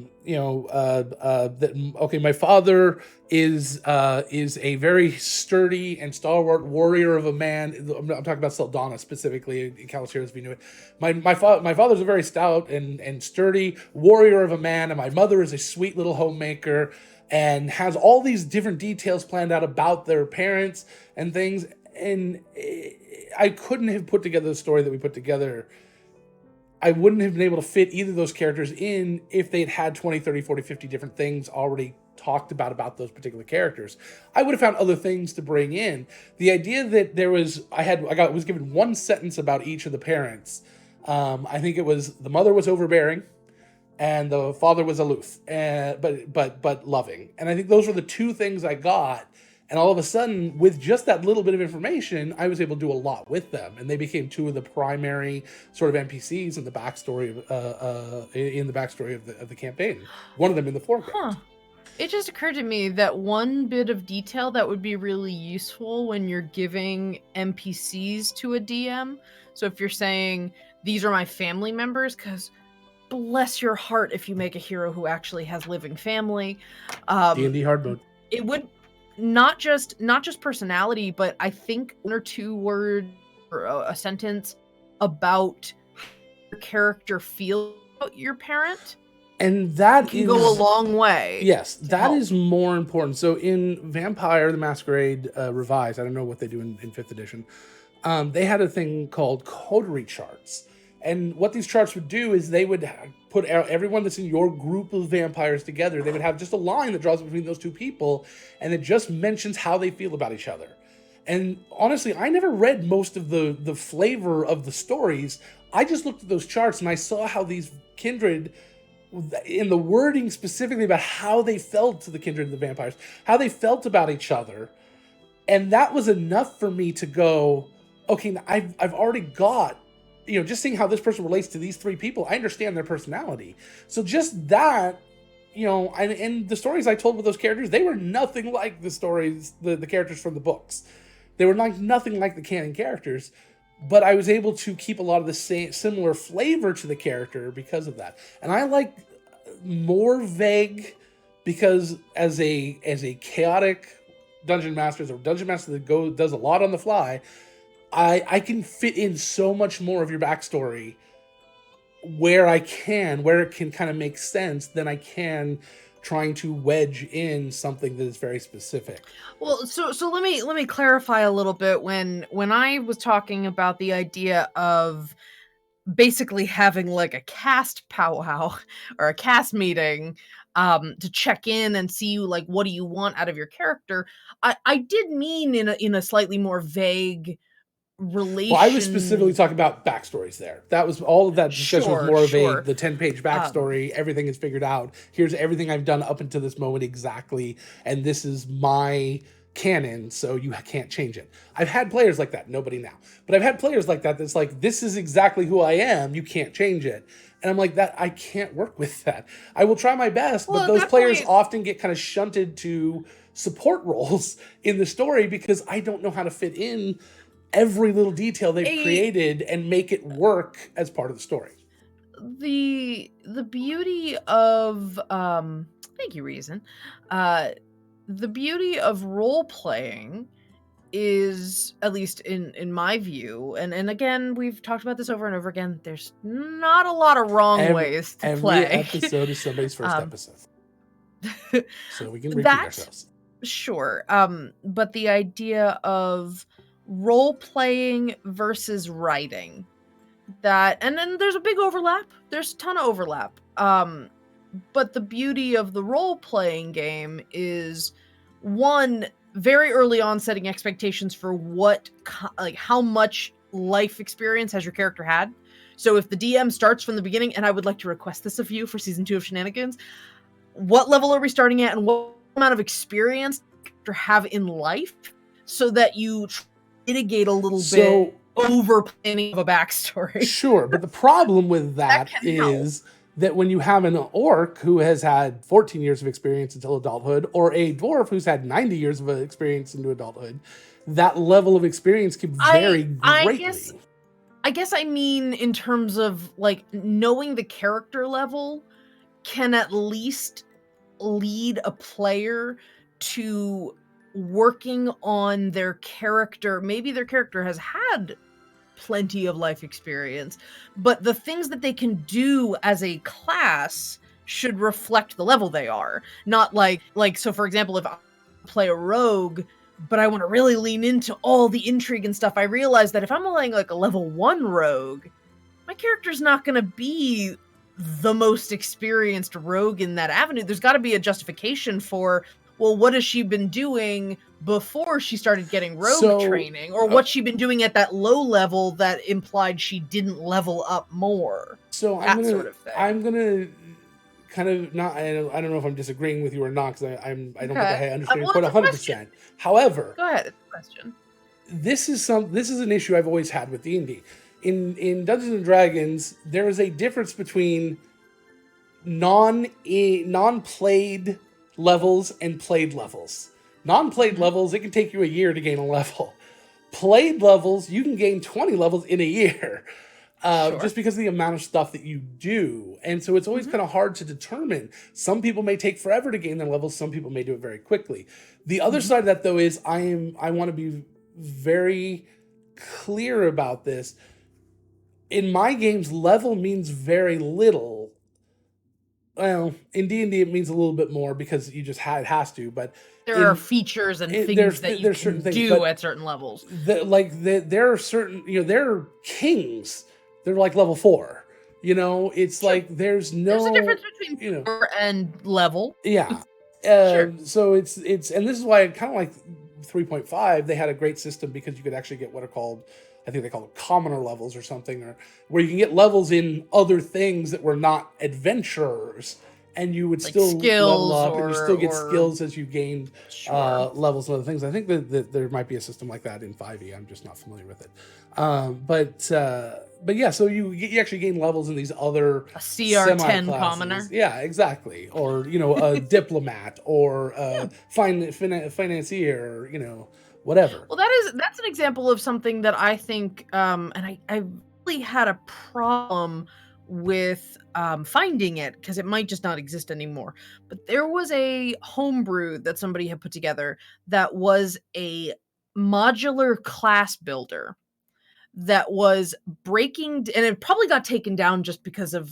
my father is a very sturdy and stalwart warrior of a man. I'm talking about Saldana specifically in Countless Heroes. If you knew it, my father's a very stout and sturdy warrior of a man, and my mother is a sweet little homemaker and has all these different details planned out about their parents and things. And I couldn't have put together the story that we put together. I wouldn't have been able to fit either of those characters in if they'd had 20, 30, 40, 50 different things already talked about those particular characters. I would have found other things to bring in. The idea that I was given one sentence about each of the parents. I think it was the mother was overbearing and the father was aloof, but loving. And I think those were the two things I got. And all of a sudden, with just that little bit of information, I was able to do a lot with them, and they became two of the primary sort of NPCs in the backstory of the campaign. One of them in the foreground. It just occurred to me that one bit of detail that would be really useful when you're giving NPCs to a DM. So if you're saying these are my family members, because bless your heart if you make a hero who actually has living family. D&D hard mode. It would. Not just personality, but I think one or two words or a sentence about how your character feels about your parent. And that can go a long way. Yes, that is more important. So in Vampire the Masquerade Revised, I don't know what they do in 5th edition, they had a thing called coterie charts. And what these charts would do is they would put everyone that's in your group of vampires together. They would have just a line that draws between those two people, and it just mentions how they feel about each other. And honestly, I never read most of the flavor of the stories. I just looked at those charts and I saw how these kindred, in the wording specifically about how they felt to the kindred of the vampires, how they felt about each other. And that was enough for me to go, okay, I've already got, just seeing how this person relates to these three people, I understand their personality. So just that, and the stories I told with those characters, they were nothing like the stories, the characters from the books. They were nothing like the canon characters, but I was able to keep a lot of the similar flavor to the character because of that. And I like more vague because as a chaotic dungeon master, or dungeon master that does a lot on the fly, I can fit in so much more of your backstory where it can kind of make sense than I can trying to wedge in something that is very specific. Well, so let me clarify a little bit. When I was talking about the idea of basically having like a cast powwow or a cast meeting to check in and see like what do you want out of your character, I did mean in a slightly more vague relation. Well, I was specifically talking about backstories there. That was all of that discussion was more of the 10-page backstory. Everything is figured out. Here's everything I've done up until this moment exactly, and this is my canon, so you can't change it. I've had players like that, nobody now. But I've had players like that that's like, this is exactly who I am, you can't change it. And I'm like, that I can't work with that. I will try my best, but those players often get kind of shunted to support roles in the story because I don't know how to fit in every little detail they've created and make it work as part of the story. The beauty of thank you, Reason. The beauty of role playing is, at least in my view, and again, we've talked about this over and over again, there's not a lot of wrong ways to play. Every episode is somebody's first episode. So we can repeat ourselves. Sure. But the idea of role playing versus writing, that, and then there's a big overlap. There's a ton of overlap. But the beauty of the role-playing game is, one, very early on setting expectations for how much life experience has your character had. So if the DM starts from the beginning, and I would like to request this of you for season 2 of Shenanigans, what level are we starting at, and what amount of experience do you have in life, so that you mitigate a little bit over planning of a backstory. Sure, but the problem with that is that when you have an orc who has had 14 years of experience until adulthood, or a dwarf who's had 90 years of experience into adulthood, that level of experience can vary greatly. I guess I mean in terms of, like, knowing the character level can at least lead a player to working on their character. Maybe their character has had plenty of life experience, but the things that they can do as a class should reflect the level they are. Not like so for example, if I play a rogue, but I want to really lean into all the intrigue and stuff, I realize that if I'm playing like a level 1 rogue, my character's not going to be the most experienced rogue in that avenue. There's got to be a justification for, well, what has she been doing before she started getting rogue training, or what's she been doing at that low level that implied she didn't level up more. So I'm gonna kind of not. I don't know if I'm disagreeing with you or not, because I don't think I understand quite 100%. However, go ahead. Question. This is an issue I've always had with D&D. In Dungeons and Dragons, there is a difference between non-played levels and played levels. Non-played levels, it can take you a year to gain a level. Played levels, you can gain 20 levels in a year. Just because of the amount of stuff that you do. And so it's always kind of hard to determine. Some people may take forever to gain their levels. Some people may do it very quickly. The other side of that, though, is I want to be very clear about this. In my games, level means very little. Well, in D&D, it means a little bit more because you just it has to. But there are features and things that you can do at certain levels. There are certain, there are kings. They're like level 4. It's like there's a difference between 4 and level. Yeah. So it's and this is why kind of like 3.5, they had a great system because you could actually get what are called, I think they call it commoner levels or something, or where you can get levels in other things that were not adventurers, and you would still level up, and you still get skills as you gained levels and other things. I think that there might be a system like that in 5e. I'm just not familiar with it. But yeah, so you actually gain levels in these other a CR10 commoner. Yeah, exactly. Or a diplomat, or a financier, whatever. Well, that's an example of something that I think, and I really had a problem with finding it, because it might just not exist anymore. But there was a homebrew that somebody had put together that was a modular class builder that was breaking, and it probably got taken down just because of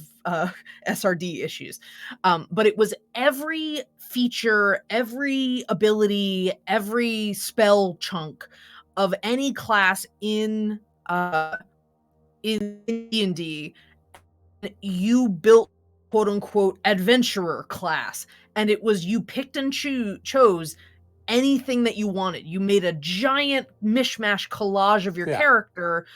SRD issues. But it was every feature, every ability, every spell chunk of any class in D&D. You built quote unquote adventurer class, and it was you picked and chose anything that you wanted. You made a giant mishmash collage of your character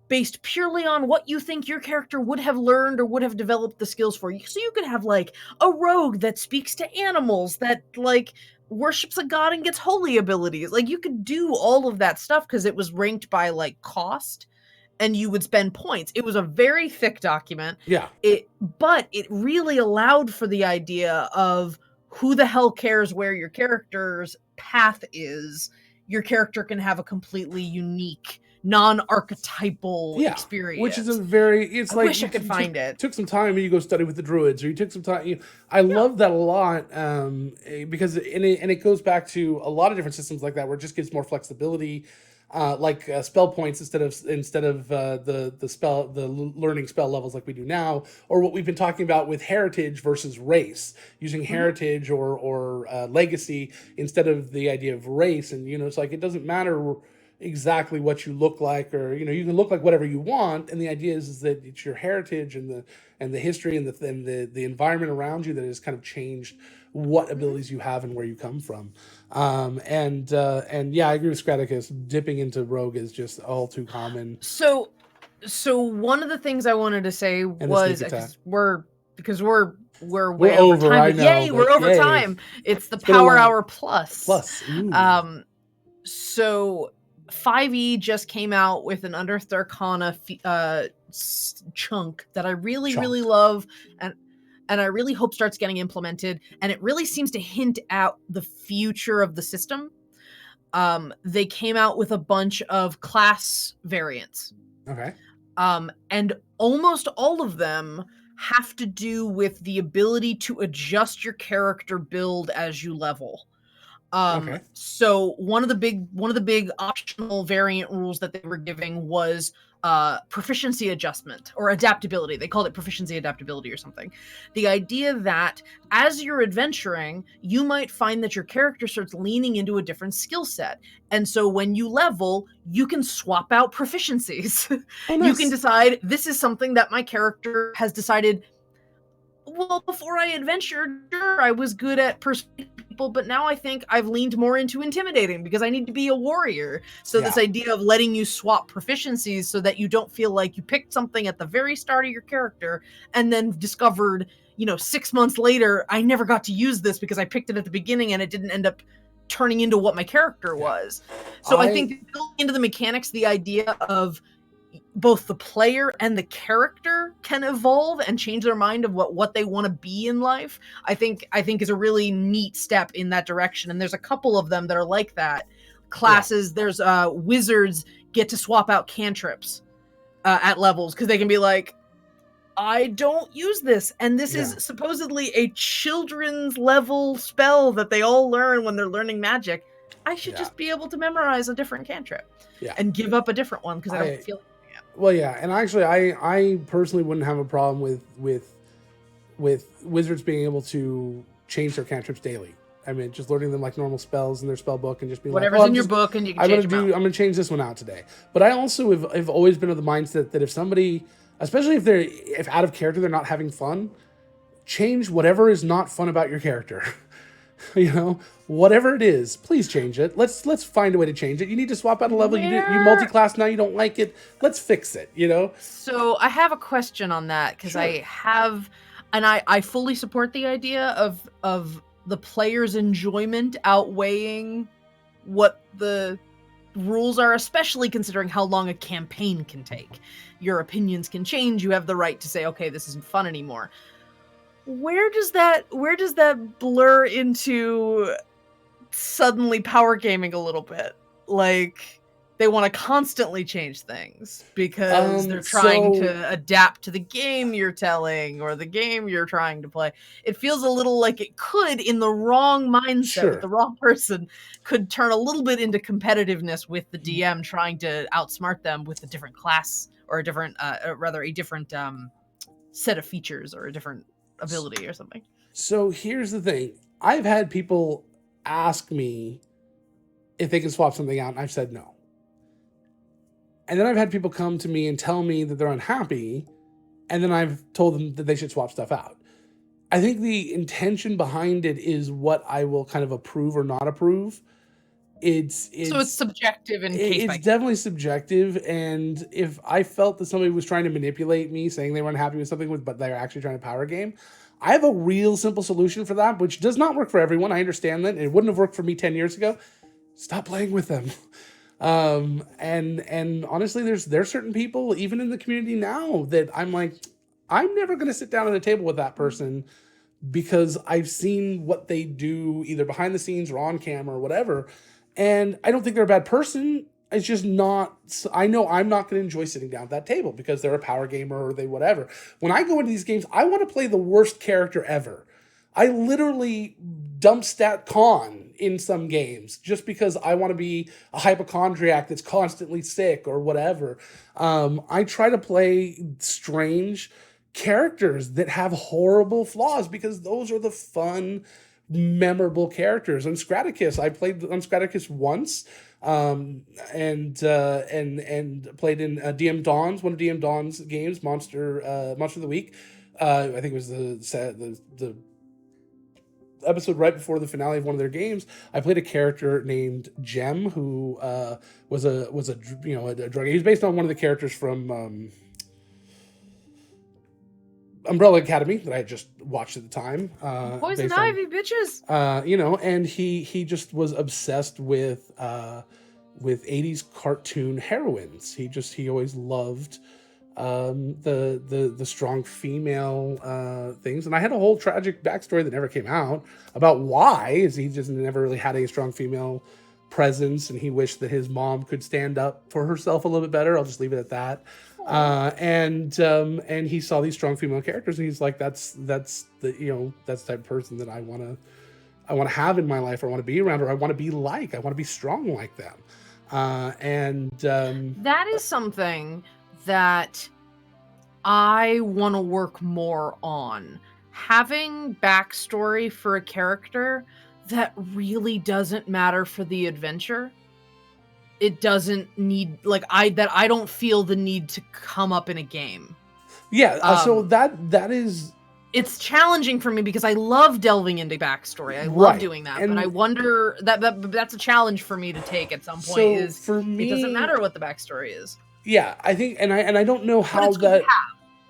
based purely on what you think your character would have learned or would have developed the skills for. So you could have like a rogue that speaks to animals, that like worships a god and gets holy abilities. Like you could do all of that stuff because it was ranked by like cost, and you would spend points. It was a very thick document. Yeah. But it really allowed for the idea of who the hell cares where your character's path is. Your character can have a completely unique, non-archetypal experience. Which is I wish I could find it. Took some time and you go study with the druids, or you took some time. I love that a lot, because it goes back to a lot of different systems like that, where it just gives more flexibility. Like spell points instead of the learning spell levels like we do now, or what we've been talking about with heritage versus race, using heritage or legacy instead of the idea of race. And it's like it doesn't matter exactly what you look like, or you can look like whatever you want. And the idea is that it's your heritage and the history and the environment around you that has kind of changed what Mhm. abilities you have and where you come from. And yeah, I agree with Scraticus. Dipping into rogue is just all too common. So, one of the things I wanted to say And the was sneak attack. because we're We're way over over, time, I but know, yay, we're but over yay. time. It's the It's been a Power long Hour Plus. plus. Ooh. Um, so 5e just came out with an Unearthed Arcana chunk that I really, Chunk. really love, and I really hope starts getting implemented. And it really seems to hint at the future of the system. They came out with a bunch of class variants. Okay. And almost all of them have to do with the ability to adjust your character build as you level. Okay. So one of the big optional variant rules that they were giving was proficiency adjustment or adaptability. They called it proficiency adaptability or something. The idea that as you're adventuring, you might find that your character starts leaning into a different skill set. And so when you level, you can swap out proficiencies. Oh, You can nice. decide this is something that my character has decided, well, before I adventured, sure, I was good at persuading people, but now I think I've leaned more into intimidating because I need to be a warrior. So this Yeah. idea of letting you swap proficiencies so that you don't feel like you picked something at the very start of your character and then discovered, 6 months later, I never got to use this because I picked it at the beginning and it didn't end up turning into what my character Yeah. was. So I I think building into the mechanics, the idea of both the player and the character can evolve and change their mind of what they want to be in life. I think is a really neat step in that direction, and there's a couple of them that are like that. yeah. Classes, there's wizards get to swap out cantrips at levels because they can be like, I don't use this, and this Yeah. is supposedly a children's level spell that they all learn when they're learning magic. I should Yeah. just be able to memorize a different cantrip Yeah. and give up a different one because I don't I feel. Well, yeah, and actually, I personally wouldn't have a problem with wizards being able to change their cantrips daily. I mean, just learning them like normal spells in their spell book and just being like, Whatever's oh, in your book, and you can change them out. I'm gonna change this one out today. But I also have always been of the mindset that if somebody, especially if out of character they're not having fun, change whatever is not fun about your character. Whatever it is, please change it. Let's find a way to change it. You need to swap out a level. You Where multi-class now. You don't like it. Let's fix it. So I have a question on that because Sure. I fully support the idea of the player's enjoyment outweighing what the rules are, especially considering how long a campaign can take. Your opinions can change. You have the right to say, okay, this isn't fun anymore. Where does that blur into suddenly power gaming a little bit? Like, they want to constantly change things because they're trying So to adapt to the game you're telling or the game you're trying to play. It feels a little like it could, in the wrong mindset with sure. the wrong person, could turn a little bit into competitiveness with the DM trying to outsmart them with a different class or a different, rather a different set of features or a different ability or something. So here's the thing. I've had people ask me if they can swap something out, and I've said no. And then I've had people come to me and tell me that they're unhappy, and then I've told them that they should swap stuff out. I think the intention behind it is what I will kind of approve or not approve. It's So it's it's subjective and case by it's case. definitely subjective, and if I felt that somebody was trying to manipulate me, saying they were unhappy with something, but they're actually trying to power game, I have a real simple solution for that, which does not work for everyone. I understand that it wouldn't have worked for me 10 years ago. Stop playing with them. And honestly, there's certain people even in the community now that I'm like, I'm never going to sit down at a table with that person because I've seen what they do either behind the scenes or on camera or whatever. And I don't think they're a bad person. It's just not, I know I'm not going to enjoy sitting down at that table because they're a power gamer or they whatever. When I go into these games, I want to play the worst character ever. I literally dump stat con in some games just because I want to be a hypochondriac that's constantly sick or whatever. I try to play strange characters that have horrible flaws because those are the fun, memorable characters. On Scraticus, I played on Scraticus once. and played in DM Dawn's, one of DM Dawn's games, Monster of the Week. I think it was the episode right before the finale of one of their games. I played a character named Jem, who was a drug. He was based on one of the characters from Umbrella Academy that I had just watched at the time. Poison Ivy, bitches. And he just was obsessed with 80s cartoon heroines. He always loved the strong female things, and I had a whole tragic backstory that never came out about why is he just never really had a strong female presence, and he wished that his mom could stand up for herself a little bit better. I'll just leave it at that. And he saw these strong female characters, and he's like, that's the type of person that I want to have in my life, or I want to be around, or I want to be strong like them. That is something that I want to work more on. Having backstory for a character that really doesn't matter for the adventure. It doesn't need, I don't feel the need to come up in a game. Yeah, so that is... It's challenging for me because I love delving into backstory. I love doing that, but I wonder that's a challenge for me to take at some point. For me, it doesn't matter what the backstory is. Yeah, I think, and I don't know how that.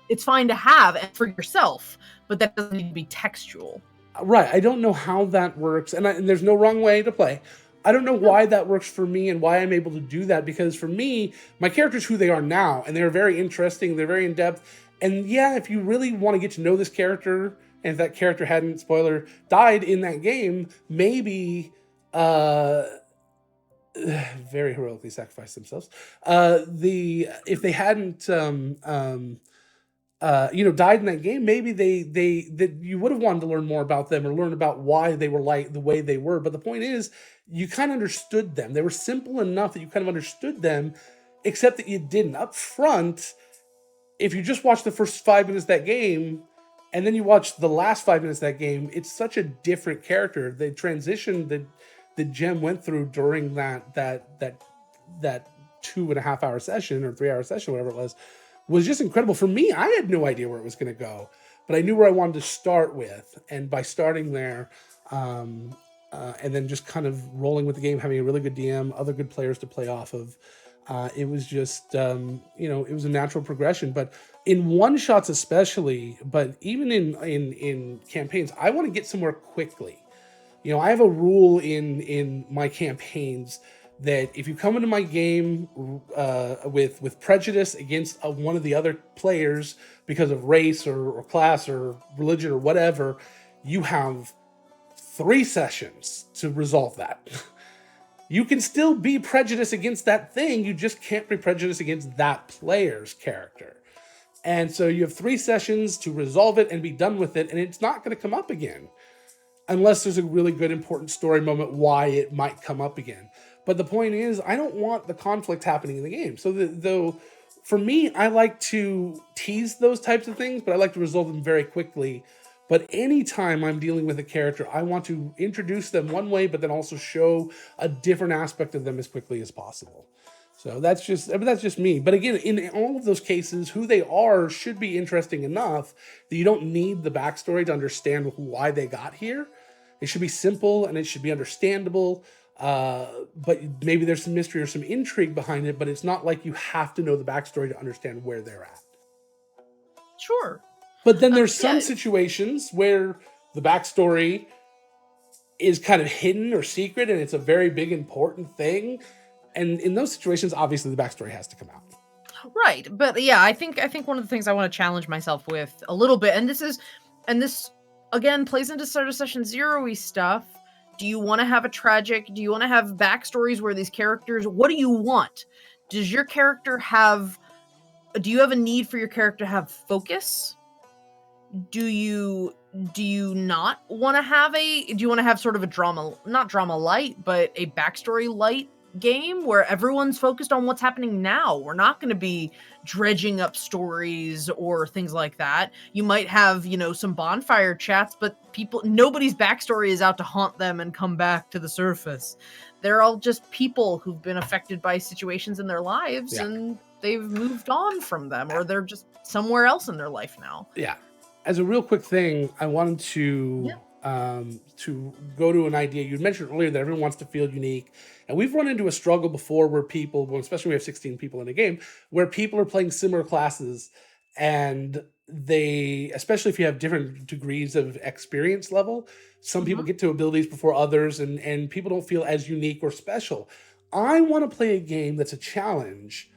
It's fine to have and for yourself, but that doesn't need to be textual. Right, I don't know how that works, and there's no wrong way to play. I don't know why that works for me and why I'm able to do that, because for me, my character's who they are now, and they're very interesting, they're very in-depth, and yeah, if you really want to get to know this character, and if that character hadn't, spoiler, died in that game, maybe very heroically sacrificed themselves, if they hadn't died in that game, maybe that you would have wanted to learn more about them or learn about why they were like the way they were. But the point is, you kind of understood them. They were simple enough that you kind of understood them, except that you didn't. Up front, if you just watch the first 5 minutes of that game, and then you watch the last 5 minutes of that game, it's such a different character. The transition that Jem went through during that 2.5 hour session or 3 hour session, whatever it was just incredible. For me, I had no idea where it was going to go, but I knew where I wanted to start with. And by starting there, and then just kind of rolling with the game, having a really good DM, other good players to play off of, it was just, it was a natural progression. But in one-shots especially, but even in campaigns, I want to get somewhere quickly. I have a rule in my campaigns that if you come into my game with prejudice against one of the other players because of race or class or religion or whatever, you have 3 sessions to resolve that. You can still be prejudiced against that thing, you just can't be prejudiced against that player's character. And so you have 3 sessions to resolve it and be done with it, and it's not going to come up again. Unless there's a really good important story moment why it might come up again. But the point is, I don't want the conflict happening in the game. So though, for me, I like to tease those types of things, but I like to resolve them very quickly. But anytime I'm dealing with a character, I want to introduce them one way, but then also show a different aspect of them as quickly as possible. So that's just me. But again, in all of those cases, who they are should be interesting enough that you don't need the backstory to understand why they got here. It should be simple and it should be understandable. But maybe there's some mystery or some intrigue behind it, but it's not like you have to know the backstory to understand where they're at. Sure. But then there's some situations where the backstory is kind of hidden or secret, and it's a very big, important thing. And in those situations, obviously, the backstory has to come out. Right. But yeah, I think one of the things I want to challenge myself with a little bit, and this again plays into sort of session 0-y stuff. Do you want to have a tragic? Do you want to have backstories where these characters, what do you want? Does your character do you have a need for your character to have focus? Do you not want to have do you want to have sort of a drama, not drama light, but a backstory light game where everyone's focused on what's happening now? We're not going to be dredging up stories or things like that. You might have, some bonfire chats, but nobody's backstory is out to haunt them and come back to the surface. they're all just people who've been affected by situations in their lives, Yeah. and they've moved on from them, or they're just somewhere else in their life now. Yeah. As a real quick thing, I wanted to go to an idea. You mentioned earlier that everyone wants to feel unique. And we've run into a struggle before where people, well, especially when we have 16 people in a game, where people are playing similar classes and they, especially if you have different degrees of experience level, some people get to abilities before others, and people don't feel as unique or special. I want to play a game that's a challenge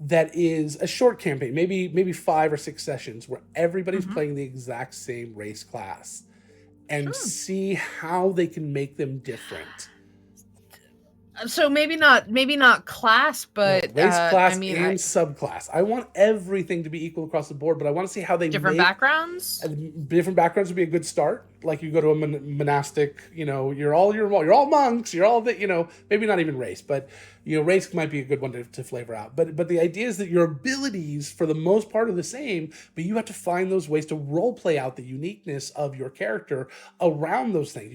that is a short campaign, maybe 5 or 6 sessions, where everybody's playing the exact same race class, and see how they can make them different. So maybe not class, but race, class, and subclass. I want everything to be equal across the board, but I want to see how they different backgrounds. Different backgrounds would be a good start. Like you go to a monastic, you're all monks, you're all that, maybe not even race, but race might be a good one to flavor out. But the idea is that your abilities for the most part are the same, but you have to find those ways to role play out the uniqueness of your character around those things.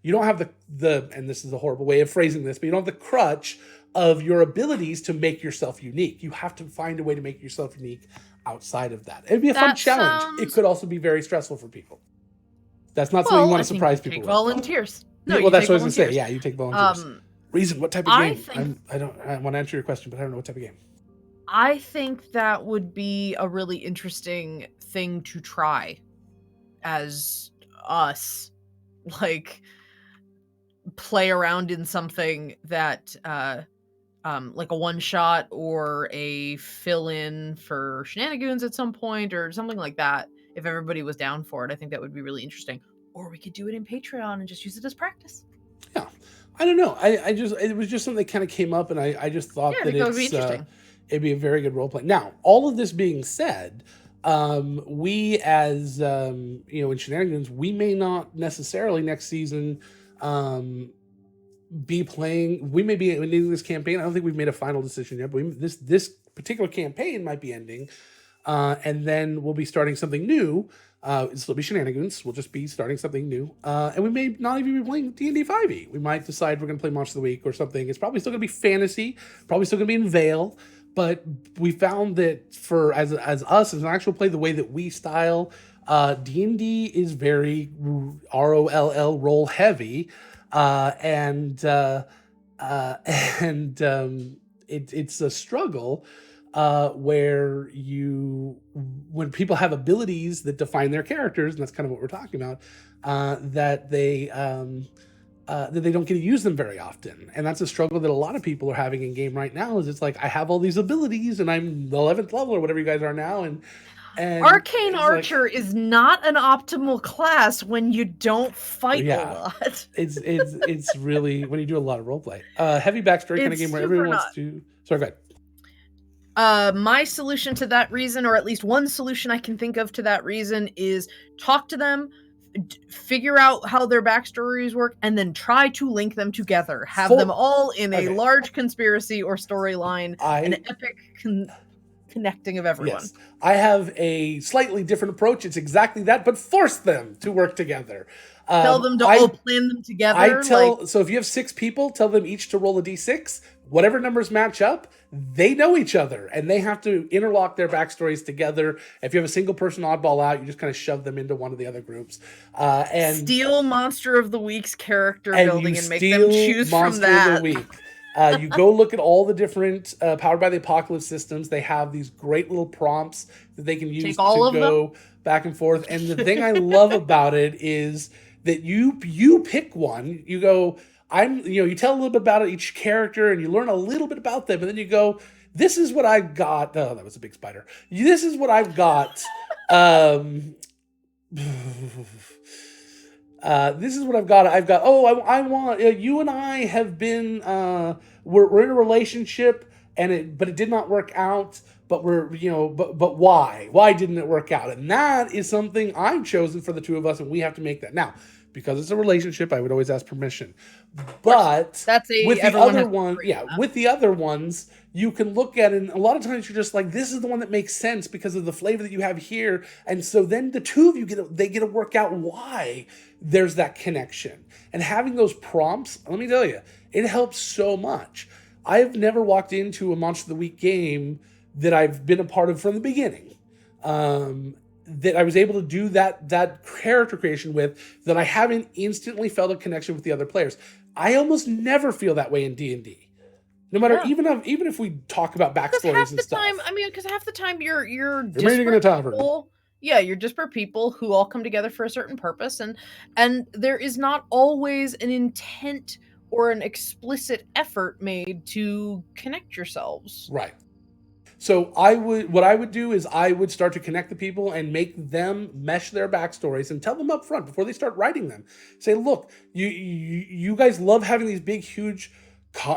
You don't have the and this is a horrible way of phrasing this, but you don't have the crutch of your abilities to make yourself unique. You have to find a way to make yourself unique outside of that. It'd be a fun challenge. It could also be very stressful for people. That's not something you want to surprise people with. Volunteers. No, well, that's what I was going to say. Yeah, you take volunteers. Reason, what type of game? I want to answer your question, but I don't know what type of game. I think that would be a really interesting thing to try as us. Like, play around in something that like a one shot or a fill in for shenanigans at some point or something like that. If everybody was down for it, I think that would be really interesting. Or we could do it in Patreon and just use it as practice. Yeah, I don't know. It was just something that kind of came up, and I just thought that it'd be a very good role play. Now, all of this being said, we as in shenanigans, we may not necessarily next season be playing. We may be ending this campaign. I don't think we've made a final decision yet, but this particular campaign might be ending, and then we'll be starting something new. It'll still be shenanigans. We'll just be starting something new, and we may not even be playing D&D 5e. We might decide we're going to play Monster of the Week or something. It's probably still going to be fantasy. Probably still going to be in Vale. But we found that for as us as an actual play, the way that we style D&D is very roll heavy, and it's a struggle where when people have abilities that define their characters, and that's kind of what we're talking about, that they don't get to use them very often. And that's a struggle that a lot of people are having in game right now, is it's like, I have all these abilities and I'm the 11th level or whatever you guys are now. And Arcane Archer is not an optimal class when you don't fight a lot. It's really when you do a lot of roleplay. Heavy backstory kind of game where everyone wants to... Sorry, go ahead. My solution to that reason, or at least one solution I can think of to that reason, is talk to them, figure out how their backstories work, and then try to link them together. Have them all in a large conspiracy or storyline, an epic connecting of everyone. Yes. I have a slightly different approach. It's exactly that, but force them to work together. Tell them to all plan them together. So if you have 6 people, tell them each to roll a d6. Whatever numbers match up, they know each other, and they have to interlock their backstories together. If you have a single person oddball out, you just kind of shove them into one of the other groups. And steal Monster of the Week's character building and make them choose from that. Of the Week. You go look at all the different Powered by the Apocalypse systems. They have these great little prompts that they can use to go back and forth. And the thing I love about it is that you pick one. You go... you tell a little bit about each character and you learn a little bit about them, and then you go, this is what I've got. Oh, that was a big spider. This is what I've got. This is what I've got. I want, you and I have been, we're in a relationship but it did not work out, but but why? Why didn't it work out? And that is something I've chosen for the two of us, and we have to make that. Now, because it's a relationship, I would always ask permission. But That's with the everyone other has to one, agree yeah, on that. with the other ones, you can look at it, and a lot of times you're just like, this is the one that makes sense because of the flavor that you have here. And so then the two of you get to work out why there's that connection. And having those prompts, let me tell you, it helps so much. I've never walked into a Monster of the Week game that I've been a part of from the beginning. That I was able to do that character creation with, that I haven't instantly felt a connection with the other players. I almost never feel that way in D&D. No matter, even if we talk about backstories and stuff. Because half the time you're meeting in a tavern. people. Yeah, you're disparate people who all come together for a certain purpose, and there is not always an intent or an explicit effort made to connect yourselves. Right. So what I would do is I would start to connect the people and make them mesh their backstories and tell them up front before they start writing them. Say, look, you guys love having these big, huge,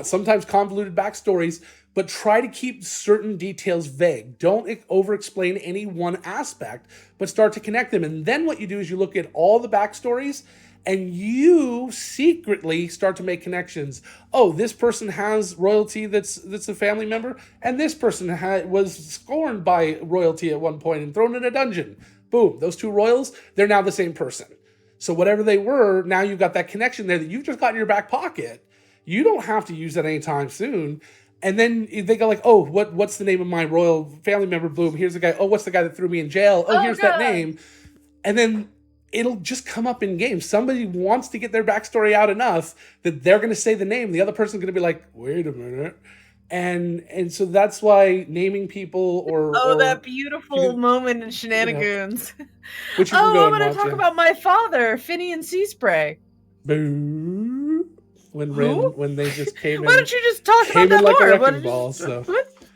sometimes convoluted backstories, but try to keep certain details vague. Don't over-explain any one aspect, but start to connect them. And then what you do is you look at all the backstories and you secretly start to make connections. Oh, this person has royalty that's a family member, and this person was scorned by royalty at one point and thrown in a dungeon. Boom, those two royals, they're now the same person. So whatever they were, now you've got that connection there that you've just got in your back pocket. You don't have to use that anytime soon. And then they go like, oh, what's the name of my royal family member? Boom, here's the guy. Oh, what's the guy that threw me in jail? Oh, here's that name. And then it'll just come up in game. Somebody wants to get their backstory out enough that they're going to say the name. The other person's going to be like, wait a minute. And so that's why naming people or that beautiful moment in Shenanigans. Which I'm going to talk about my father, Finian Seaspray. Boo. When they just came in. Why don't you just talk about that like more? A wrecking ball, so.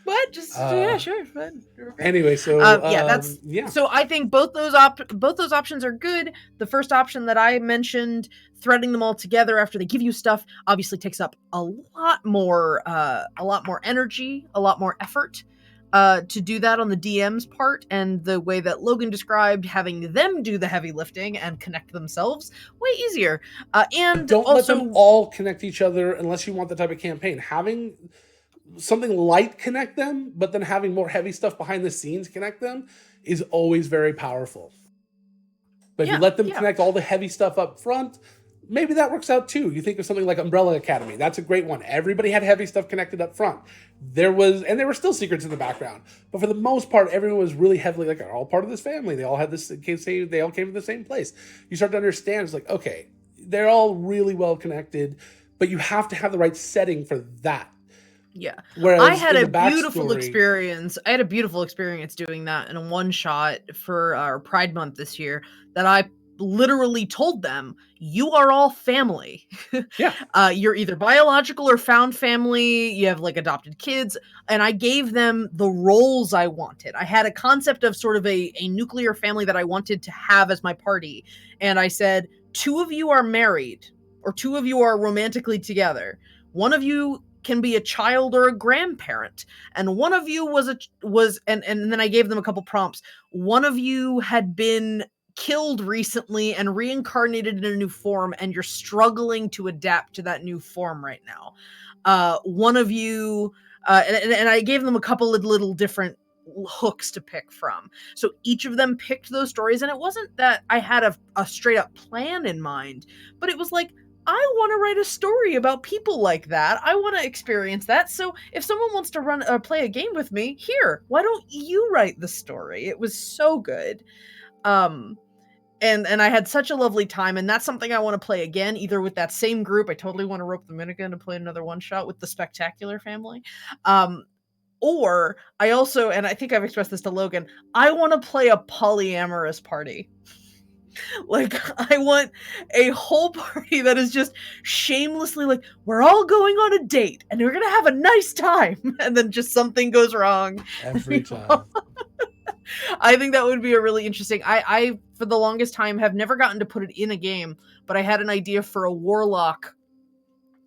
What? Just yeah, sure. Anyway, so So I think both those options are good. The first option that I mentioned, threading them all together after they give you stuff, obviously takes up a lot more energy, a lot more effort. To do that on the DM's part, and the way that Logan described, having them do the heavy lifting and connect themselves, way easier. And don't also, let them all connect each other unless you want the type of campaign. Having something light connect them, but then having more heavy stuff behind the scenes connect them is always very powerful. But if you let them connect all the heavy stuff up front, maybe that works out too. You think of something like Umbrella Academy. That's a great one. Everybody had heavy stuff connected up front. There were still secrets in the background. But for the most part, everyone was really heavily like, all part of this family. They all had this, they all came from the same place. You start to understand, it's like, okay, they're all really well connected, but you have to have the right setting for that. Yeah. Whereas I had a beautiful experience. I had a beautiful experience doing that in a one shot for our Pride Month this year, that I literally told them, you are all family. Yeah. You're either biological or found family. You have like adopted kids. And I gave them the roles I wanted. I had a concept of sort of a nuclear family that I wanted to have as my party. And I said, 2 of you are married, or 2 of you are romantically together. 1 of you can be a child or a grandparent, and 1 of you and then I gave them a couple prompts. 1 of you had been killed recently and reincarnated in a new form, and you're struggling to adapt to that new form right now. 1 of you, and I gave them a couple of little different hooks to pick from. So each of them picked those stories, and it wasn't that I had a straight up plan in mind, but it was like, I want to write a story about people like that. I want to experience that. So if someone wants to run or play a game with me, here, why don't you write the story? It was so good. And I had such a lovely time, and that's something I want to play again, either with that same group. I totally want to rope them in again to play another one shot with the Spectacular family. Or I also, and I think I've expressed this to Logan, I want to play a polyamorous party. Like, I want a whole party that is just shamelessly like, we're all going on a date and we're gonna have a nice time, and then just something goes wrong every time. I think that would be a really interesting. I for the longest time have never gotten to put it in a game, but I had an idea for a warlock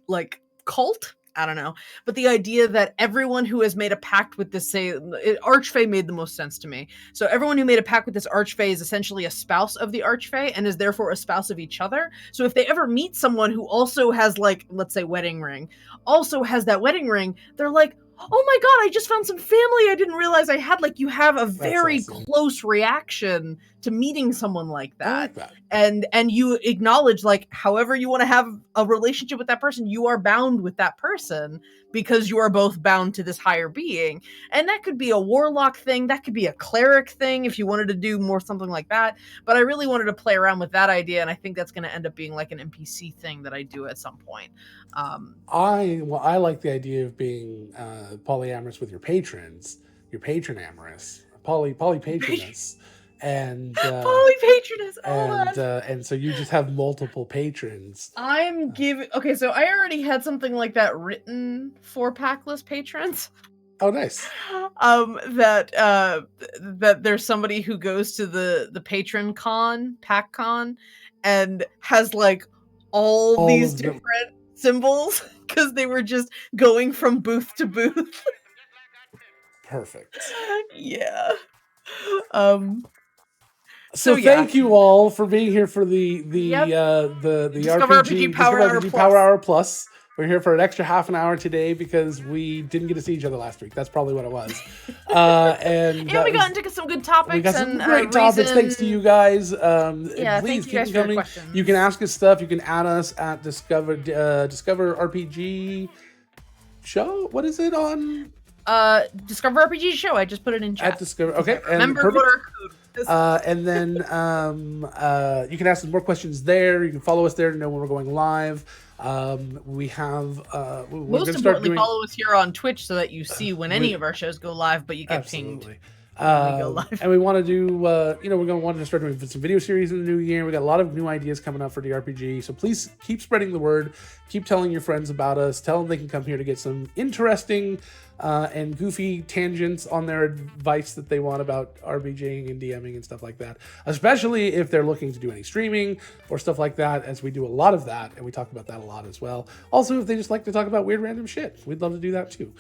like cult I don't know. But the idea that everyone who has made a pact with this, say, Archfey made the most sense to me. So everyone who made a pact with this Archfey is essentially a spouse of the Archfey and is therefore a spouse of each other. So if they ever meet someone who also has, like, let's say wedding ring, also has that wedding ring, they're like, oh my god, I just found some family I didn't realize I had. Like, you have a very close reaction to meeting someone like that. I like that. And you acknowledge, like, however you want to have a relationship with that person, you are bound with that person because you are both bound to this higher being. And that could be a warlock thing, that could be a cleric thing if you wanted to do more something like that. But I really wanted to play around with that idea, and I think that's going to end up being like an NPC thing that I do at some point. I like the idea of being polyamorous with your patrons, your patron amorous, polypatronous. And polypatronous, and so you just have multiple patrons. I'm giving so I already had something like that written for Packless patrons. Oh, nice. That there's somebody who goes to the patron con, PackCon, and has like all these different symbols because they were just going from booth to booth. Perfect. Yeah. So thank you all for being here for the Discover RPG Power Hour Plus. We're here for an extra half an hour today because we didn't get to see each other last week. That's probably what it was. And we got into some good topics. We got some great topics. Thanks to you guys. Please keep them coming. You can ask us stuff. You can add us at Discover RPG Show. What is it on? Discover RPG Show. I just put it in chat. At Discover. Okay. Remember what our code. And then you can ask us more questions there. You can follow us there to know when we're going live. We have most importantly, follow us here on Twitch so that you see when any of our shows go live, but you get pinged when we go live. And we want to do we're going to want to start doing some video series in the new year. We got a lot of new ideas coming up for DRPG, so please keep spreading the word. Keep telling your friends about us. Tell them they can come here to get some interesting and goofy tangents on their advice that they want about RPGing and DMing and stuff like that, especially if they're looking to do any streaming or stuff like that, as we do a lot of that, and we talk about that a lot as well. Also, if they just like to talk about weird random shit, we'd love to do that too.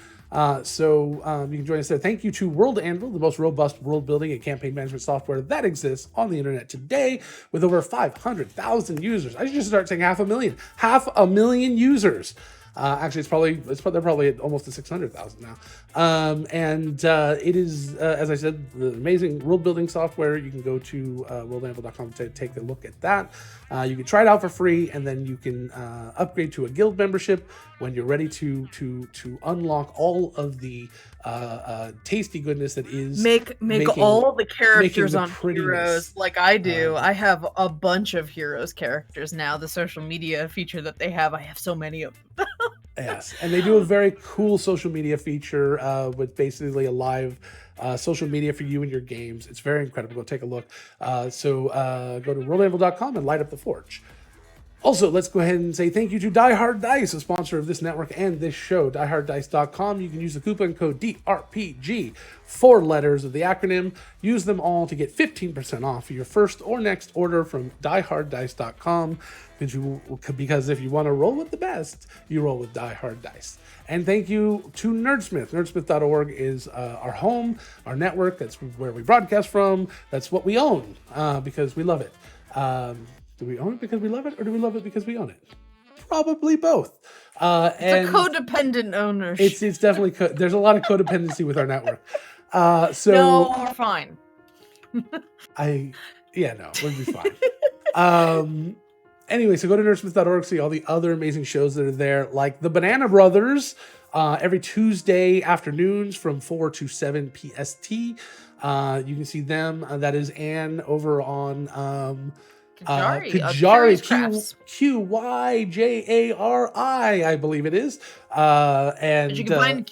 So you can join us there. Thank you to World Anvil, the most robust world building and campaign management software that exists on the internet today, with over 500,000 users. I should just start saying 500,000 users. Actually, they're probably at almost to 600,000 now. It is, as I said, the amazing world building software. You can go to worldanvil.com to take a look at that. You can try it out for free, and then you can upgrade to a guild membership when you're ready to unlock all of the tasty goodness that is make all the characters on Heroes like I do. I have a bunch of Heroes characters now. The social media feature that they have, I have so many of them. Yes, and they do a very cool social media feature with basically a live social media for you and your games. It's very incredible. Go take a look. So go to worldanvil.com and light up the forge. Also, let's go ahead and say thank you to Die Hard Dice, a sponsor of this network and this show. DieHardDice.com. You can use the coupon code DRPG, 4 letters of the acronym. Use them all to get 15% off your first or next order from DieHardDice.com. Because if you want to roll with the best, you roll with Die Hard Dice. And thank you to Nerdsmith. Nerdsmith.org is our home, our network. That's where we broadcast from. That's what we own because we love it. Do we own it because we love it, or do we love it because we own it? Probably both. It's a codependent ownership. It's definitely there's a lot of codependency with our network. No, we're fine. We'll be fine. Anyway, so go to nerdsmith.org, see all the other amazing shows that are there, like the Banana Brothers, every Tuesday afternoons from 4 to 7 PST. You can see them. That is Anne over on Kajari, Qyjari, I believe it is. And you can find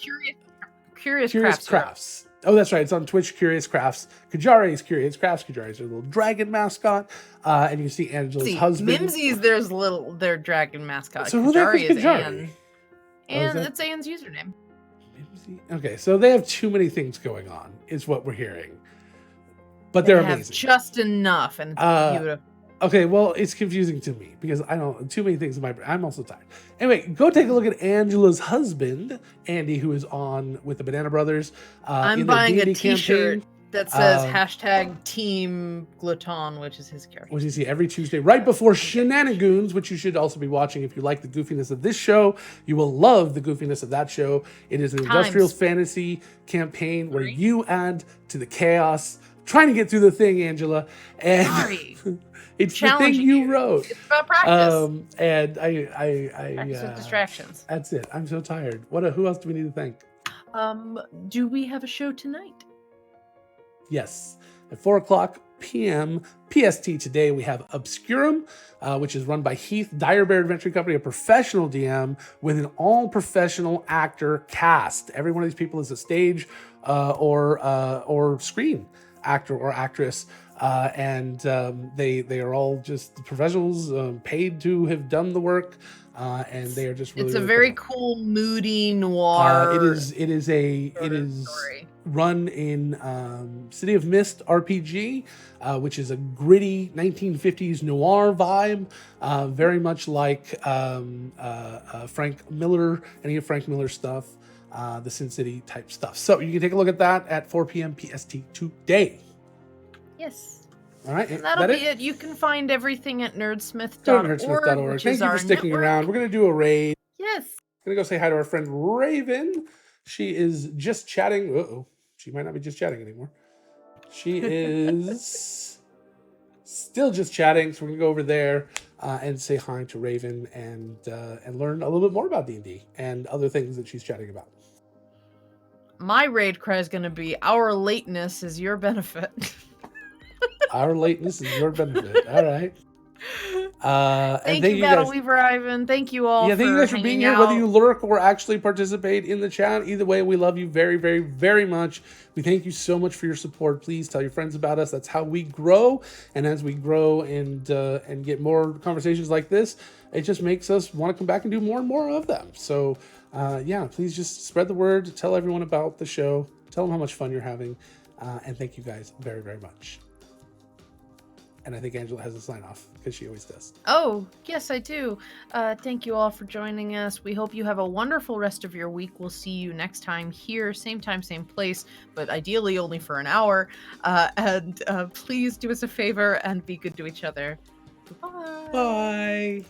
Curious Crafts. Oh, that's right. It's on Twitch, Curious Crafts. Kajari's Curious Crafts. Kajari's their little dragon mascot. And you can see Angela's husband. Mimsy's their dragon mascot. So Kajari is Anne. And it's Anne's username. Mimsy? Okay, so they have too many things going on, is what we're hearing. But they're amazing. Just enough, and it's beautiful. Okay, well, it's confusing to me because I don't too many things in my brain. I'm also tired. Anyway, go take a look at Angela's husband, Andy, who is on with the Banana Brothers I'm in their buying a D&D T-shirt campaign. that says hashtag Team Gluton, which is his character. Which you see every Tuesday right before Shenanigans, which you should also be watching if you like the goofiness of this show. You will love the goofiness of that show. It is an industrial fantasy campaign where you add to the chaos, trying to get through the thing, Angela. And Sorry. it's the thing you wrote. It's about practice. And Practice with distractions. That's it. I'm so tired. Who else do we need to thank? Do we have a show tonight? Yes. At 4:00 p.m. PST today, we have Obscurum, which is run by Heath, Dire Bear Adventure Company, a professional DM with an all-professional actor cast. Every one of these people is a stage or screen actor or actress. And they are all just professionals paid to have done the work, and they are just really. It's a really very cool, moody noir. It is story. Run in City of Mist RPG, which is a gritty 1950s noir vibe, very much like Frank Miller, any of Frank Miller's stuff, the Sin City type stuff. So you can take a look at that at 4 p.m. PST today. Yes. All right. And that'll be it. You can find everything at nerdsmith.org. Nerdsmith.org. Thank you for sticking around. We're going to do a raid. Yes. I'm going to go say hi to our friend Raven. She is just chatting. Uh-oh. She might not be just chatting anymore. She is still just chatting. So we're going to go over there and say hi to Raven and learn a little bit more about D&D and other things that she's chatting about. My raid cry is going to be, our lateness is your benefit. Our lateness is your benefit. All right. Thank you, Battle Weaver Ivan. Thank you all. Yeah, thank you guys for being here. Whether you lurk or actually participate in the chat, either way, we love you very, very, very much. We thank you so much for your support. Please tell your friends about us. That's how we grow. And as we grow and get more conversations like this, it just makes us want to come back and do more and more of them. So yeah, please just spread the word. Tell everyone about the show. Tell them how much fun you're having. And thank you guys very, very much. And I think Angela has a sign off because she always does. Oh, yes, I do. Thank you all for joining us. We hope you have a wonderful rest of your week. We'll see you next time here, same time, same place, but ideally only for an hour. And please do us a favor and be good to each other. Goodbye. Bye.